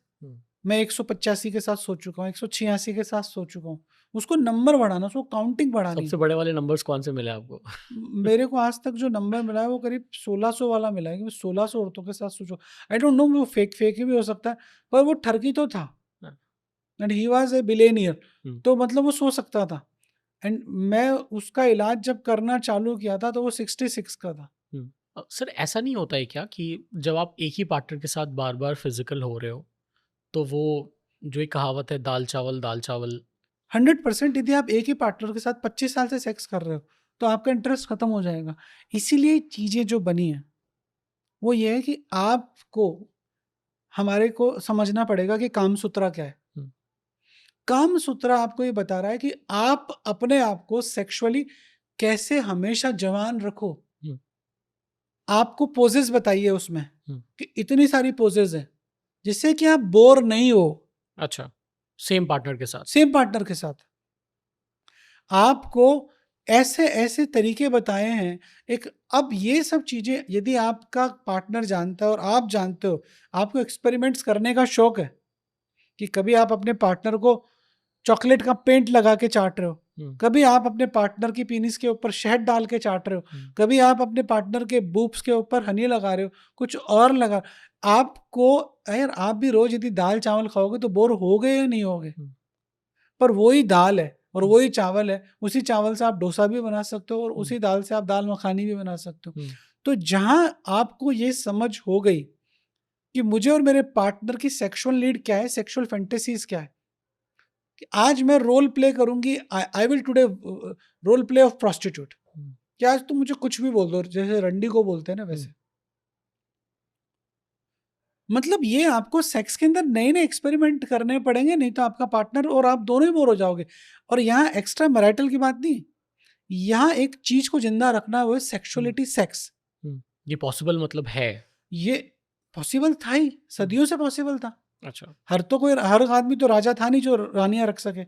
मैं 185 के साथ सो चुका हूँ, 186 के साथ सो चुका हूँ। उसको नंबर बढ़ाना, उसको काउंटिंग बढ़ानी। सबसे बड़े वाले नंबर्स कौन से मिले आपको? मेरे को आज तक जो नंबर मिला है वो करीब 1600 वाला मिला है कि मैं 1600 औरतों के साथ सोचो। आई डोंट नो, वो फेक ही भी हो सकता है, पर वो ठरकी तो था and he was a billionaire, तो मतलब वो सो सकता था। एंड मैं उसका इलाज जब करना चालू किया था तो वो 66 का था। सर ऐसा नहीं होता है क्या कि जब आप एक ही पार्टनर के साथ बार बार फिजिकल हो रहे हो तो वो जो एक कहावत है दाल चावल 100% यदि आप एक ही पार्टनर के साथ 25 साल से सेक्स कर रहे हो तो आपका इंटरेस्ट खत्म हो जाएगा। इसीलिए चीजें जो बनी है वो ये है कि आपको हमारे को समझना पड़ेगा कि कामसूत्रा क्या है। कामसूत्रा आपको ये बता रहा है कि आप अपने आप को सेक्सुअली कैसे हमेशा जवान रखो। आपको पोजेस बताइए उसमें कि इतनी सारी पोजेस हैं जिससे कि आप बोर नहीं हो। अच्छा, सेम पार्टनर के साथ आपको ऐसे ऐसे तरीके बताए हैं। एक अब ये सब चीजें यदि आपका पार्टनर जानता है और आप जानते हो, आपको एक्सपेरिमेंट्स करने का शौक है कि कभी आप अपने पार्टनर को चॉकलेट का पेंट लगा के चाट रहे हो, कभी आप अपने पार्टनर की पीनिस के ऊपर शहद डाल के चाट रहे हो, कभी आप अपने पार्टनर के बूब्स के ऊपर हनी लगा रहे हो, कुछ और लगा। आपको यार आप भी रोज यदि दाल चावल खाओगे तो बोर हो गए या नहीं होगे? पर वही दाल है और वही चावल है, उसी चावल से आप डोसा भी बना सकते हो और उसी दाल से आप दाल मखानी भी बना सकते हो। तो जहां आपको ये समझ हो गई कि मुझे और मेरे पार्टनर की सेक्सुअल नीड क्या है, सेक्सुअल फैंटेसीज क्या है, कि आज मैं रोल प्ले करूंगी, I will today role play of prostitute, कि आज तुम मुझे कुछ भी बोल दो, जैसे रंडी को बोलते हैं ना वैसे। मतलब ये आपको सेक्स के अंदर नए नए एक्सपेरिमेंट करने पड़ेंगे, नहीं तो आपका पार्टनर और आप दोनों ही बोर हो जाओगे। और यहाँ एक्स्ट्रा मैरिटल की बात नहीं, यहाँ एक चीज को जिंदा रखना वो है सेक्सुअलिटी, सेक्स। ये पॉसिबल मतलब है? ये पॉसिबल था ही, सदियों से पॉसिबल था। अच्छा, हर आदमी तो राजा था नहीं जो रानियां रख सके,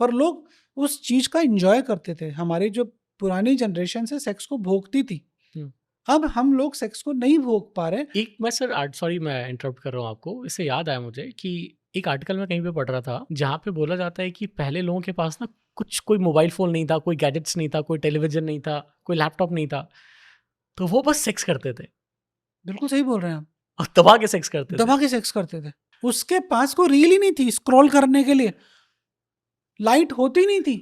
पर लोग उस चीज का एंजॉय करते थे। हमारी जो पुरानी जनरेशन से सेक्स को भोगती थी, अब हम लोग सेक्स को नहीं भोग पा रहे। एक मैं सर सॉरी मैं इंटरप्ट कर रहा हूँ आपको, इससे याद आया मुझे कि एक आर्टिकल में कहीं पे पढ़ रहा था जहाँ पे बोला जाता है कि पहले लोगों के पास ना कोई मोबाइल फ़ोन नहीं था, कोई गैजेट्स नहीं था, कोई टेलीविज़न नहीं था, कोई लैपटॉप नहीं था, तो वो बस सेक्स करते थे। बिल्कुल सही बोल रहे हैं आप। और दबा के सेक्स करते दबा के सेक्स करते थे। उसके पास कोई रील ही नहीं थी स्क्रॉल करने के लिए, लाइट होती नहीं थी,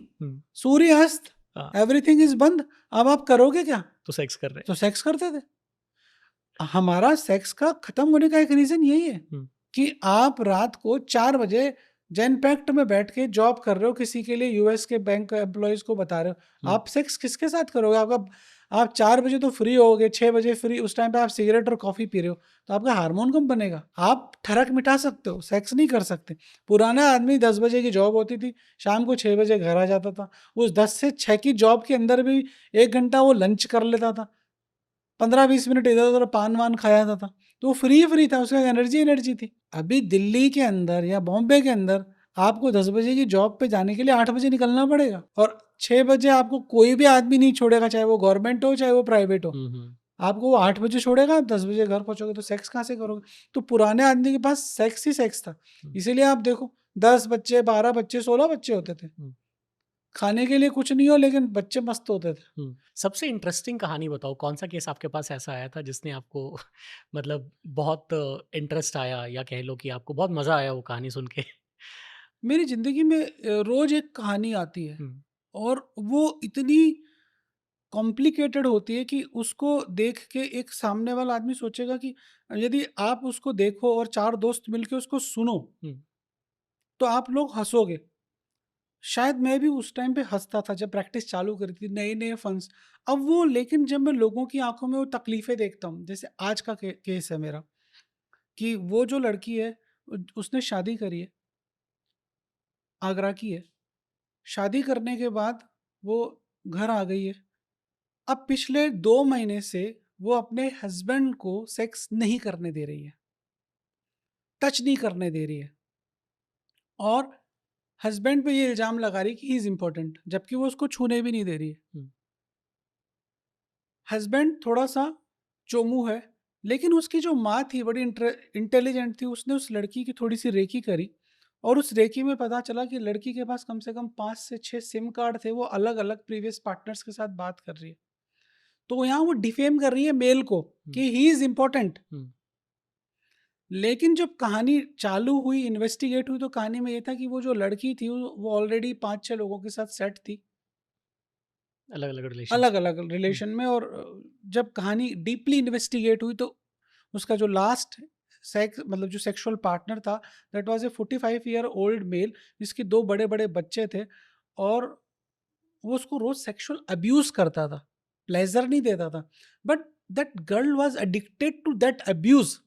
सूर्य अस्त, एवरीथिंग इज बंद। अब आप करोगे क्या? तो सेक्स कर रहे, तो सेक्स करते थे। हमारा सेक्स का खत्म होने का एक रीजन यही है कि आप रात को 4 बजे जेन पैक्ट में बैठ के जॉब कर रहे हो, किसी के लिए यूएस के बैंक एम्प्लॉयज को बता रहे हो, आप सेक्स किसके साथ करोगे? आप 4 बजे तो फ्री होगे, 6 बजे फ्री, उस टाइम पे आप सिगरेट और कॉफी पी रहे हो, तो आपका हार्मोन कम बनेगा। आप ठरक मिटा सकते हो, सेक्स नहीं कर सकते। पुराना आदमी 10 बजे की जॉब होती थी, शाम को 6 बजे घर आ जाता था। उस 10 से 6 की जॉब के अंदर भी 1 घंटा वो लंच कर लेता था, 15-20 मिनट इधर उधर पान वान खाया था, तो वो फ्री था, उसका एनर्जी थी। अभी दिल्ली के अंदर या बॉम्बे के अंदर आपको 10 बजे की जॉब पे जाने के लिए 8 बजे निकलना पड़ेगा, और 6 बजे आपको कोई भी आदमी नहीं छोड़ेगा, चाहे वो गवर्नमेंट हो चाहे वो प्राइवेट हो। आपको वो 8 बजे छोड़ेगा, आप 10 बजे घर पहुंचोगे, तो सेक्स कहाँ से करोगे? तो पुराने आदमी के पास सेक्स ही सेक्स था। इसीलिए आप देखो 10 बच्चे, 12 बच्चे, 16 बच्चे होते थे। खाने के लिए कुछ नहीं हो लेकिन बच्चे मस्त होते थे। सबसे इंटरेस्टिंग कहानी बताओ, कौन सा केस आपके पास ऐसा आया था जिसने आपको मतलब बहुत इंटरेस्ट आया, या कह लो कि आपको बहुत मज़ा आया वो कहानी सुन के? मेरी ज़िंदगी में रोज़ एक कहानी आती है हुँ, और वो इतनी कॉम्प्लिकेटेड होती है कि उसको देख के एक सामने वाला आदमी सोचेगा कि यदि आप उसको देखो और 4 दोस्त मिलके उसको सुनो, हुँ, तो आप लोग हँसोगे। शायद मैं भी उस टाइम पे हँसता था जब प्रैक्टिस चालू करी थी, नए-नए फंड्स। अब वो लेकिन जब मैं लोगों की आँखों में वो तकलीफ़ें देखता हूँ, जैसे आज का केस है मेरा, कि वो जो लड़की है उसने शादी करी है, आगरा की है। शादी करने के बाद वो घर आ गई है। अब पिछले 2 महीने से वो अपने हस्बैंड को सेक्स नहीं करने दे रही है, टच नहीं करने दे रही है और हस्बैंड पे ये इल्ज़ाम लगा रही है कि ही इज़ इम्पोर्टेंट, जबकि वो उसको छूने भी नहीं दे रही है। हुँ, हस्बैंड थोड़ा-सा चोमू है, लेकिन उसकी जो माँ थी बड़ी इंटेलिजेंट थी, उसने उस लड़की की थोड़ी-सी रेकी करी और उस रेकी में पता चला कि लड़की के पास कम से कम 5 से 6 सिम कार्ड थे, वो अलग-अलग प्रीवियस पार्टनर्स के साथ बात कर रही है। तो यहाँ वो डिफेम कर रही है मेल को हुँ, कि ही इज़ इम्पोर्टेंट। हुँ, लेकिन जब कहानी चालू हुई, इन्वेस्टिगेट हुई, तो कहानी में ये था कि वो जो लड़की थी वो ऑलरेडी 5-6 लोगों के साथ सेट थी, अलग-अलग रिलेशंस में। अलग-अलग हुँ, रिलेशन में। और जब कहानी डीपली इन्वेस्टिगेट हुई तो उसका जो लास्ट सेक्स मतलब जो सेक्सुअल पार्टनर था, that was A 45 year old mail जिसके 2 बड़े-बड़े बच्चे थे और वो उसको रोज़ सेक्सुअल अब्यूज़ करता था, प्लेज़र नहीं देता था। But that girl was addicted to that abuse.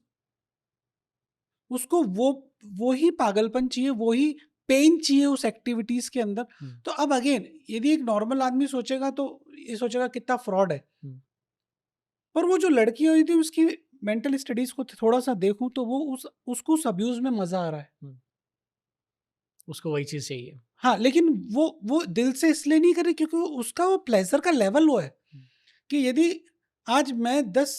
उसको वो ही पागलपन चाहिए, वो ही पेन चाहिए उस एक्टिविटीज़ के अंदर। हुँ, तो अब अगेन यदि एक नॉर्मल आदमी सोचेगा तो ये सोचेगा कितना फ्रॉड है। हुँ, पर वो जो लड़की हुई थी उसकी मेंटल स्टडीज़ को थोड़ा-सा देखूँ तो वो उसको उस अब्यूज़ में मज़ा आ रहा है। हुँ, उसको वही चीज़ चाहिए। हाँ, लेकिन वो दिल से इसलिए नहीं कर रही क्योंकि उसका वो प्लेज़र का लेवल वो है हुँ, कि यदि आज मैं 10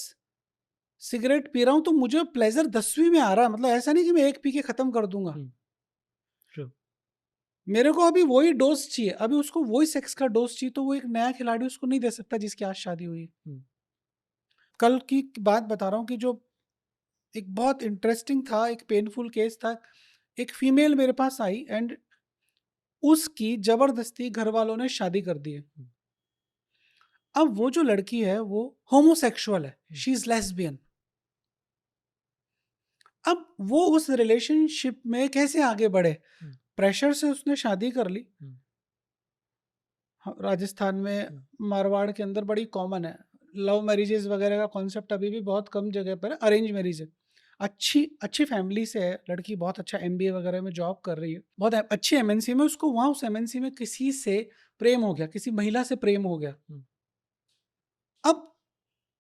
सिगरेट पी रहा हूँ तो मुझे प्लेज़र 10वीं में आ रहा है। मतलब ऐसा नहीं कि मैं 1 पी के ख़त्म कर दूँगा। हुँ, ट्रू। मेरे को अभी वही डोज़ चाहिए, अभी उसको वही सेक्स का डोज़ चाहिए, तो वो एक नया खिलाड़ी उसको नहीं दे सकता जिसकी आज शादी हुई है। हुँ, कल की बात बता रहा हूँ कि जो एक बहुत इंटरेस्टिंग था, एक पेनफुल केस था। एक फीमेल मेरे पास आई एंड उसकी ज़बरदस्ती घरवालों ने शादी कर दी है। हुँ, अब वो जो लड़की है वो होमोसेक्सुअल है, हुँ, शी इज़ लेस्बियन। अब वो उस रिलेशनशिप में कैसे आगे बढ़े? हुँ, प्रेशर से उसने शादी कर ली। हुँ, राजस्थान में, हुँ, मारवाड़ के अंदर बड़ी कॉमन है। लव मैरिजेज़ वगैरह का कॉन्सेप्ट अभी भी बहुत कम जगह पर है, अरेंज मैरिज है। अच्छी अच्छी फैमिली से है, लड़की बहुत अच्छा एमबीए वगैरह में जॉब कर रही है, बहुत अच्छी एमएनसी में। उसको वहाँ उस एमएनसी में किसी से प्रेम हो गया, किसी महिला से प्रेम हो गया। हुँ, अब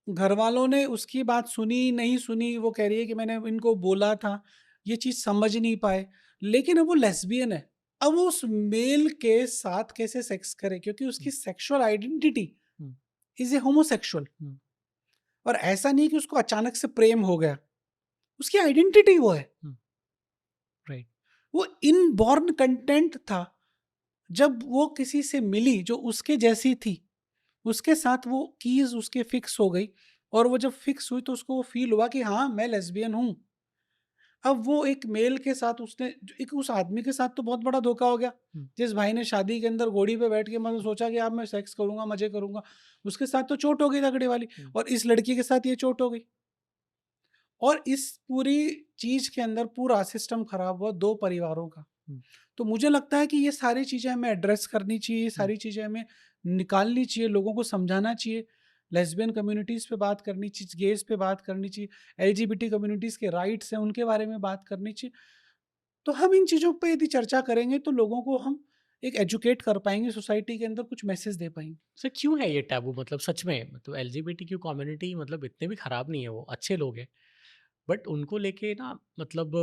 घरवालों ने उसकी बात सुनी, नहीं सुनी, वो कह रही है कि मैंने इनको बोला था, ये चीज़ समझ नहीं पाए। लेकिन अब वो लेस्बियन है। अब वो उस मेल के साथ कैसे सेक्स करे क्योंकि हुँ, उसकी सेक्सुअल आइडेंटिटी हुँ, इज़ ए होमोसेक्सुअल। हुँ, और ऐसा नहीं कि उसको अचानक से प्रेम हो गया, उसकी आइडेंटिटी वो है। हुँ, राइट। वो इनबॉर्न कंटेंट था। जब वो किसी से मिली जो उसके जैसी थी, उसके साथ वो कीज़ उसके फिक्स हो गई और वो जब फिक्स हुई तो उसको वो फ़ील हुआ कि हाँ, मैं लेस्बियन हूँ। अब वो एक मेल के साथ उसने जो एक उस आदमी के साथ तो बहुत बड़ा धोखा हो गया। हुँ, जिस भाई ने शादी के अंदर घोड़ी पे बैठ के मतलब सोचा कि अब मैं सेक्स करूँगा, मज़े करूँगा, उसके साथ तो चोट हो गई तगड़ी वाली। हुँ, और इस लड़की के साथ ये चोट हो गई। और इस पूरी चीज़ के अंदर पूरा सिस्टम खराब हुआ 2 परिवारों का। हुँ, तो मुझे लगता है कि ये सारी चीज़ें हमें एड्रेस करनी चाहिए, ये हुँ, सारी चीज़ें हमें निकालनी चाहिए, लोगों को समझाना चाहिए। लेस्बियन कम्युनिटीज़ पे बात करनी चाहिए, गेज़ पे बात करनी चाहिए, एलजीबीटी कम्युनिटीज़ के राइट्स हैं, उनके बारे में बात करनी चाहिए। तो हम इन चीज़ों पे यदि चर्चा करेंगे तो लोगों को हम एक एजुकेट कर पाएँगे, सोसाइटी के अंदर कुछ मैसेज दे पाएँगे। सर क्यों है ये टैबू, मतलब सच में, मतलब एलजीबीटीक्यू कम्युनिटी मतलब इतने भी खराब नहीं है, वो अच्छे लोग हैं, बट उनको लेके ना मतलब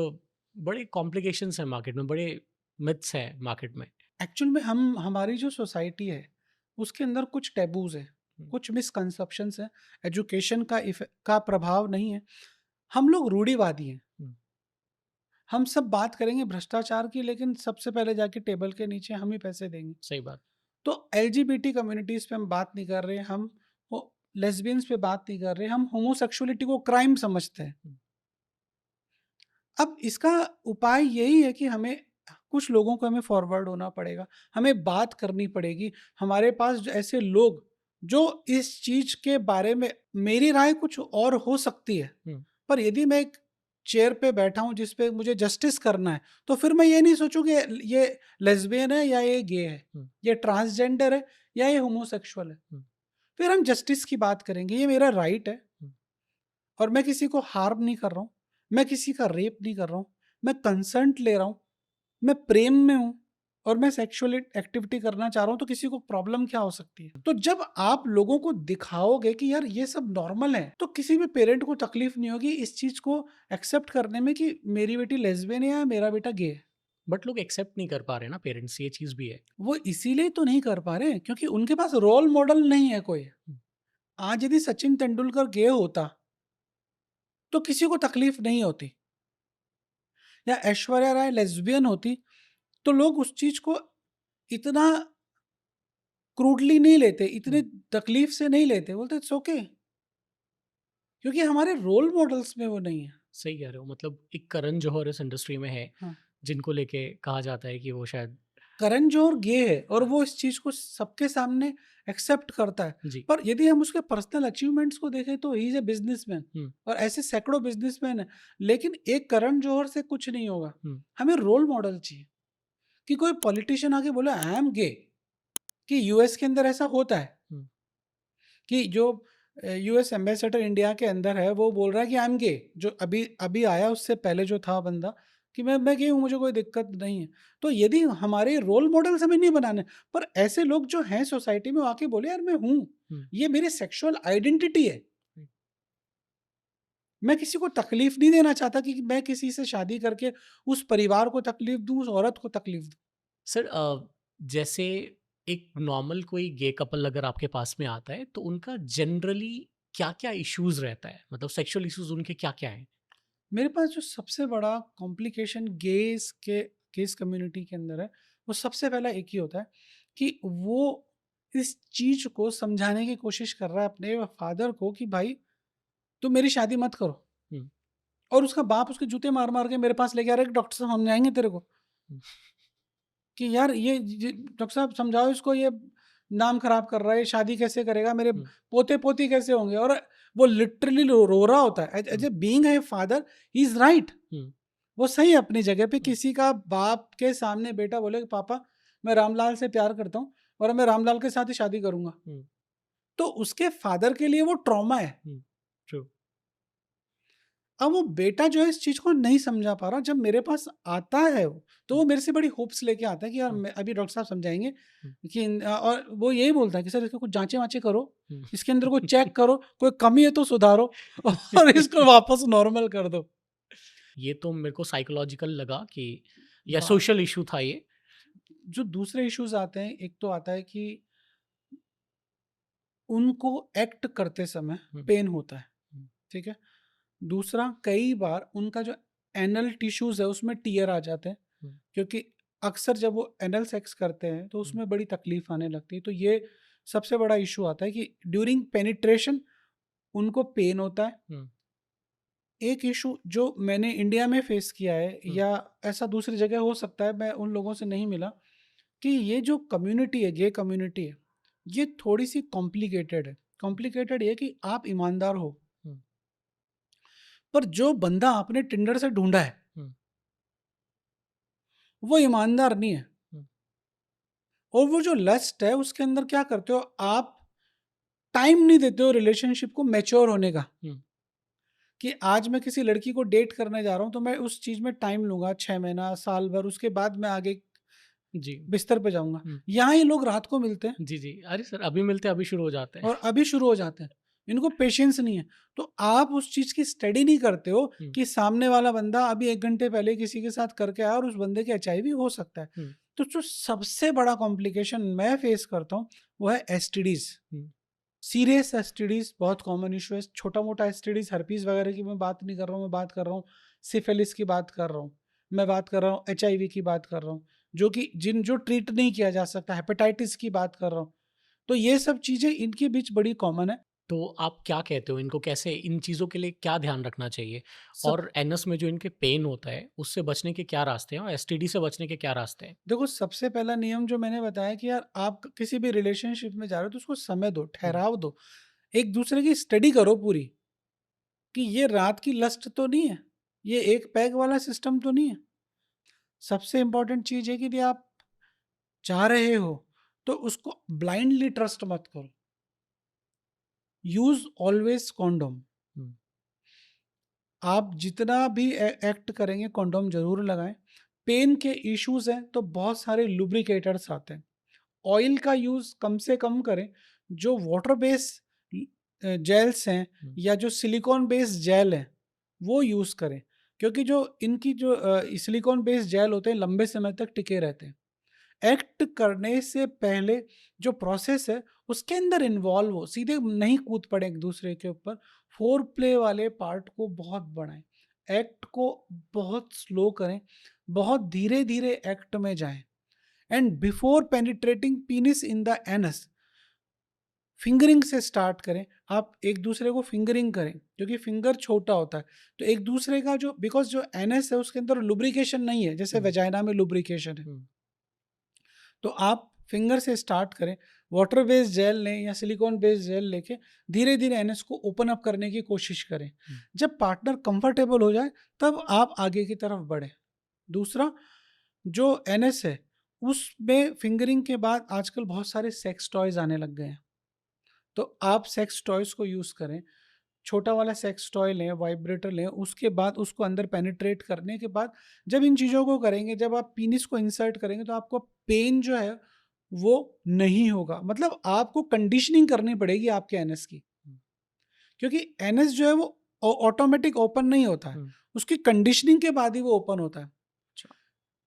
बड़े कॉम्प्लिकेशंस हैं मार्केट में, बड़े मिथ्स हैं मार्केट में। एक्चुअल में हम हमारी जो सोसाइटी है, उसके अंदर कुछ टैबूज़ हैं, हुँ, कुछ मिसकंसेप्शंस हैं, एजुकेशन का प्रभाव नहीं है। हम लोग रूढ़िवादी हैं। हुँ, हम सब बात करेंगे भ्रष्टाचार की, लेकिन सबसे पहले जाके टेबल के नीचे हम ही पैसे देंगे। सही बात। तो LGBT कम्युनिटीज पे हम बात नहीं कर रहे, हम लेस्बियंस पे बात नहीं कर रहे, हम होमोसेक्सुअलिटी को क्राइम समझते हैं। अब इसका उपाय यही है कि हमें कुछ लोगों को हमें फॉरवर्ड होना पड़ेगा, हमें बात करनी पड़ेगी। हमारे पास जो ऐसे लोग जो इस चीज के बारे में, मेरी राय कुछ और हो सकती है, पर यदि मैं एक चेयर पे बैठा हूं जिस पे मुझे जस्टिस करना है, तो फिर मैं ये नहीं सोचूं कि ये लेस्बियन है या ये गे है, ये ट्रांसजेंडर है या ये होमोसेक्सुअल है। फिर हम जस्टिस की बात करेंगे, ये मेरा राइट है और मैं किसी को हार्म नहीं कर रहा हूँ, मैं किसी का रेप नहीं कर रहा हूँ, मैं कंसेंट ले रहा हूँ, मैं प्रेम में हूँ और मैं सेक्सुअल एक्टिविटी करना चाह रहा हूँ, तो किसी को प्रॉब्लम क्या हो सकती है? तो जब आप लोगों को दिखाओगे कि यार ये सब नॉर्मल है, तो किसी भी पेरेंट को तकलीफ नहीं होगी इस चीज को एक्सेप्ट करने में कि मेरी बेटी लेस्बियन है या मेरा बेटा गे है। बट लोग एक्सेप्ट नहीं कर पा रहे ना पेरेंट्स, ये चीज़ भी है। वो इसीलिए तो नहीं कर पा रहे क्योंकि उनके पास रोल मॉडल नहीं है कोई। आज यदि सचिन तेंदुलकर गे होता तो किसी को तकलीफ नहीं होती, या ऐश्वर्या राय लेस्बियन होती तो लोग उस चीज को इतना क्रूडली नहीं लेते, इतने तकलीफ से नहीं लेते, बोलते इट्स ओके, क्योंकि हमारे रोल मॉडल्स में वो नहीं है। सही कह रहे हो, मतलब एक करण जौहर इस इंडस्ट्री में है हाँ। जिनको लेके कहा जाता है कि वो शायद करण जौहर गे है और वो इस चीज को सबके सामने एक्सेप्ट करता है, जी। पर यदि हम उसके पर्सनल अचीवमेंट्स को देखें तो ही इज ए बिजनेसमैन और ऐसे सैकड़ों बिजनेसमैन है, लेकिन एक करण जौहर से कुछ नहीं होगा। हमें रोल मॉडल चाहिए कि कोई पॉलिटिशियन आके बोले आई एम गे, कि यूएस के अंदर ऐसा होता है कि जो यूएस एम्बेसडर इंडिया के अंदर है वो बोल रहा है कि आई एम गे, जो अभी अभी आया उससे पहले जो था बंदा कि मैं गे हूँ, मुझे कोई दिक्कत नहीं है। तो यदि हमारे रोल मॉडल्स हमें नहीं बनाने, पर ऐसे लोग जो हैं सोसाइटी में आके बोले यार मैं हूँ, ये मेरी सेक्सुअल आइडेंटिटी है, मैं किसी को तकलीफ नहीं देना चाहता कि मैं किसी से शादी करके उस परिवार को तकलीफ दूं, उस औरत को तकलीफ दूं। सर जैसे एक नॉर्मल कोई गे कपल अगर आपके पास में आता है तो उनका जनरली क्या क्या इश्यूज रहता है, मतलब सेक्सुअल इश्यूज उनके क्या क्या हैं? मेरे पास जो सबसे बड़ा कॉम्प्लिकेशन गेस कम्युनिटी के अंदर है, वो सबसे पहला एक ही होता है कि वो इस चीज को समझाने की कोशिश कर रहा है अपने फादर को कि भाई तुम मेरी शादी मत करो, और उसका बाप उसके जूते मार मार के मेरे पास लेके आ रहा है कि डॉक्टर साहब समझाएंगे तेरे को कि यार ये डॉक्टर साहब समझाओ इसको, ये नाम खराब कर रहा है, शादी कैसे करेगा, मेरे पोते पोती कैसे होंगे, और वो लिटरली रो रहा होता है as a being a father, he is right, वो सही है अपनी जगह पे। किसी का बाप के सामने बेटा बोले कि पापा मैं रामलाल से प्यार करता हूँ और मैं रामलाल के साथ ही शादी करूंगा, तो उसके फादर के लिए वो ट्रॉमा है। अब वो बेटा जो है इस चीज को नहीं समझा पा रहा, जब मेरे पास आता है वो तो वो मेरे से बड़ी होप्स लेके आता है कि यार अभी डॉक्टर साहब समझाएंगे कि, और वो यही बोलता है कि सर इसको कुछ जांचे वांचे करो, इसके अंदर को चेक करो, कोई कमी है तो सुधारो और इसको वापस नॉर्मल कर दो। ये तो मेरे को साइकोलॉजिकल लगा कि या सोशल इशू था ये। जो दूसरे इश्यूज आते हैं, एक तो आता है कि उनको एक्ट करते समय पेन होता है, ठीक है। दूसरा, कई बार उनका जो एनल टिश्यूज है उसमें टीयर आ जाते हैं, क्योंकि अक्सर जब वो एनल सेक्स करते हैं तो उसमें बड़ी तकलीफ आने लगती है। तो ये सबसे बड़ा इशू आता है कि ड्यूरिंग पेनिट्रेशन उनको पेन होता है। एक इशू जो मैंने इंडिया में फेस किया है, या ऐसा दूसरी जगह हो सकता है, मैं उन लोगों से नहीं मिला, कि ये जो कम्युनिटी है, गे कम्युनिटी है, ये थोड़ी सी कॉम्प्लिकेटेड है। कॉम्प्लिकेटेड ये कि आप ईमानदार हो, पर जो बंदा आपने टिंडर से ढूंढा है वो ईमानदार नहीं है, और वो जो लस्ट है उसके अंदर क्या करते हो आप, टाइम नहीं देते हो रिलेशनशिप को मैच्योर होने का, कि आज मैं किसी लड़की को डेट करने जा रहा हूं तो मैं उस चीज में टाइम लूंगा, 6 महीना साल भर, उसके बाद मैं आगे जी बिस्तर पे जाऊंगा। यहाँ ये लोग रात को मिलते हैं, जी अरे सर अभी मिलते हैं अभी शुरू हो जाते हैं, और अभी शुरू हो जाते हैं, इनको पेशेंस नहीं है। तो आप उस चीज की स्टडी नहीं करते हो कि सामने वाला बंदा अभी 1 घंटे पहले किसी के साथ करके आया और उस बंदे के HIV हो सकता है। तो जो सबसे बड़ा कॉम्प्लिकेशन मैं फेस करता हूँ वो है एसटीडीज, सीरियस एसटीडीज, बहुत कॉमन इशू है। छोटा मोटा एसटीडीज, हर्पीज वगैरह की मैं बात नहीं कर रहा हूँ, मैं बात कर रहा हूँ सिफिलिस की बात कर रहा हूँ, मैं बात कर रहा हूँ HIV की बात कर रहा हूँ, जो ट्रीट नहीं किया जा सकता, हेपेटाइटिस की बात कर रहा हूँ। तो ये सब चीज़ें इनके बीच बड़ी कॉमन है। तो आप क्या कहते हो इनको कैसे इन चीज़ों के लिए क्या ध्यान रखना चाहिए? सब और एनएस में जो इनके पेन होता है उससे बचने के क्या रास्ते हैं और एसटीडी से बचने के क्या रास्ते हैं? देखो, सबसे पहला नियम जो मैंने बताया कि यार आप किसी भी रिलेशनशिप में जा रहे हो तो उसको समय दो, ठहराव दो, एक दूसरे की स्टडी करो पूरी, कि ये रात की लस्ट तो नहीं है, ये एक पैग वाला सिस्टम तो नहीं है। सबसे इंपॉर्टेंट चीज है कि यदि आप चाह रहे हो तो उसको ब्लाइंडली ट्रस्ट मत करो। Use always condom. हम्म, आप जितना भी एक्ट करेंगे कॉन्डोम जरूर लगाएं। पेन के इश्यूज हैं तो बहुत सारे लुब्रिकेटर्स आते हैं। ऑयल का यूज कम से कम करें। जो वाटर बेस जेल्स हैं या जो सिलिकॉन बेस जेल है वो यूज करें, क्योंकि जो इनकी जो सिलिकॉन बेस जेल होते हैं लंबे समय तक टिके रहते हैं। एक्ट करने से पहले जो प्रोसेस है उसके अंदर इन्वॉल्व हो, सीधे नहीं कूद पड़े एक दूसरे के ऊपर। फोर प्ले वाले पार्ट को बहुत बढ़ाएं, एक्ट को बहुत स्लो करें, बहुत धीरे धीरे एक्ट में जाएं। And before penetrating penis in the anus, fingering से स्टार्ट करें। आप एक दूसरे को फिंगरिंग करें, क्योंकि फिंगर छोटा होता है तो एक दूसरे का जो, बिकॉज जो एनएस है उसके अंदर लुब्रिकेशन नहीं है जैसे वेजाइना में लुब्रिकेशन है। तो आप फिंगर से स्टार्ट करें, वाटर बेस्ड जेल लें या सिलिकॉन बेस्ड जेल लेके धीरे धीरे एनएस को ओपन अप करने की कोशिश करें। जब पार्टनर कंफर्टेबल हो जाए तब आप आगे की तरफ बढ़ें। दूसरा, जो एनएस है उसमें फिंगरिंग के बाद आजकल बहुत सारे सेक्स टॉयज आने लग गए हैं, तो आप सेक्स टॉयज को यूज करें। छोटा वाला सेक्स टॉय लें, वाइब्रेटर लें, उसके बाद उसको अंदर पेनिट्रेट करने के बाद जब इन चीज़ों को करेंगे, जब आप पीनिस को इंसर्ट करेंगे तो आपको पेन जो है वो नहीं होगा। मतलब आपको कंडीशनिंग करनी पड़ेगी आपके एनएस की, क्योंकि एनएस जो है वो ऑटोमेटिक ओपन नहीं होता है, उसकी कंडीशनिंग के बाद ही वो ओपन होता है।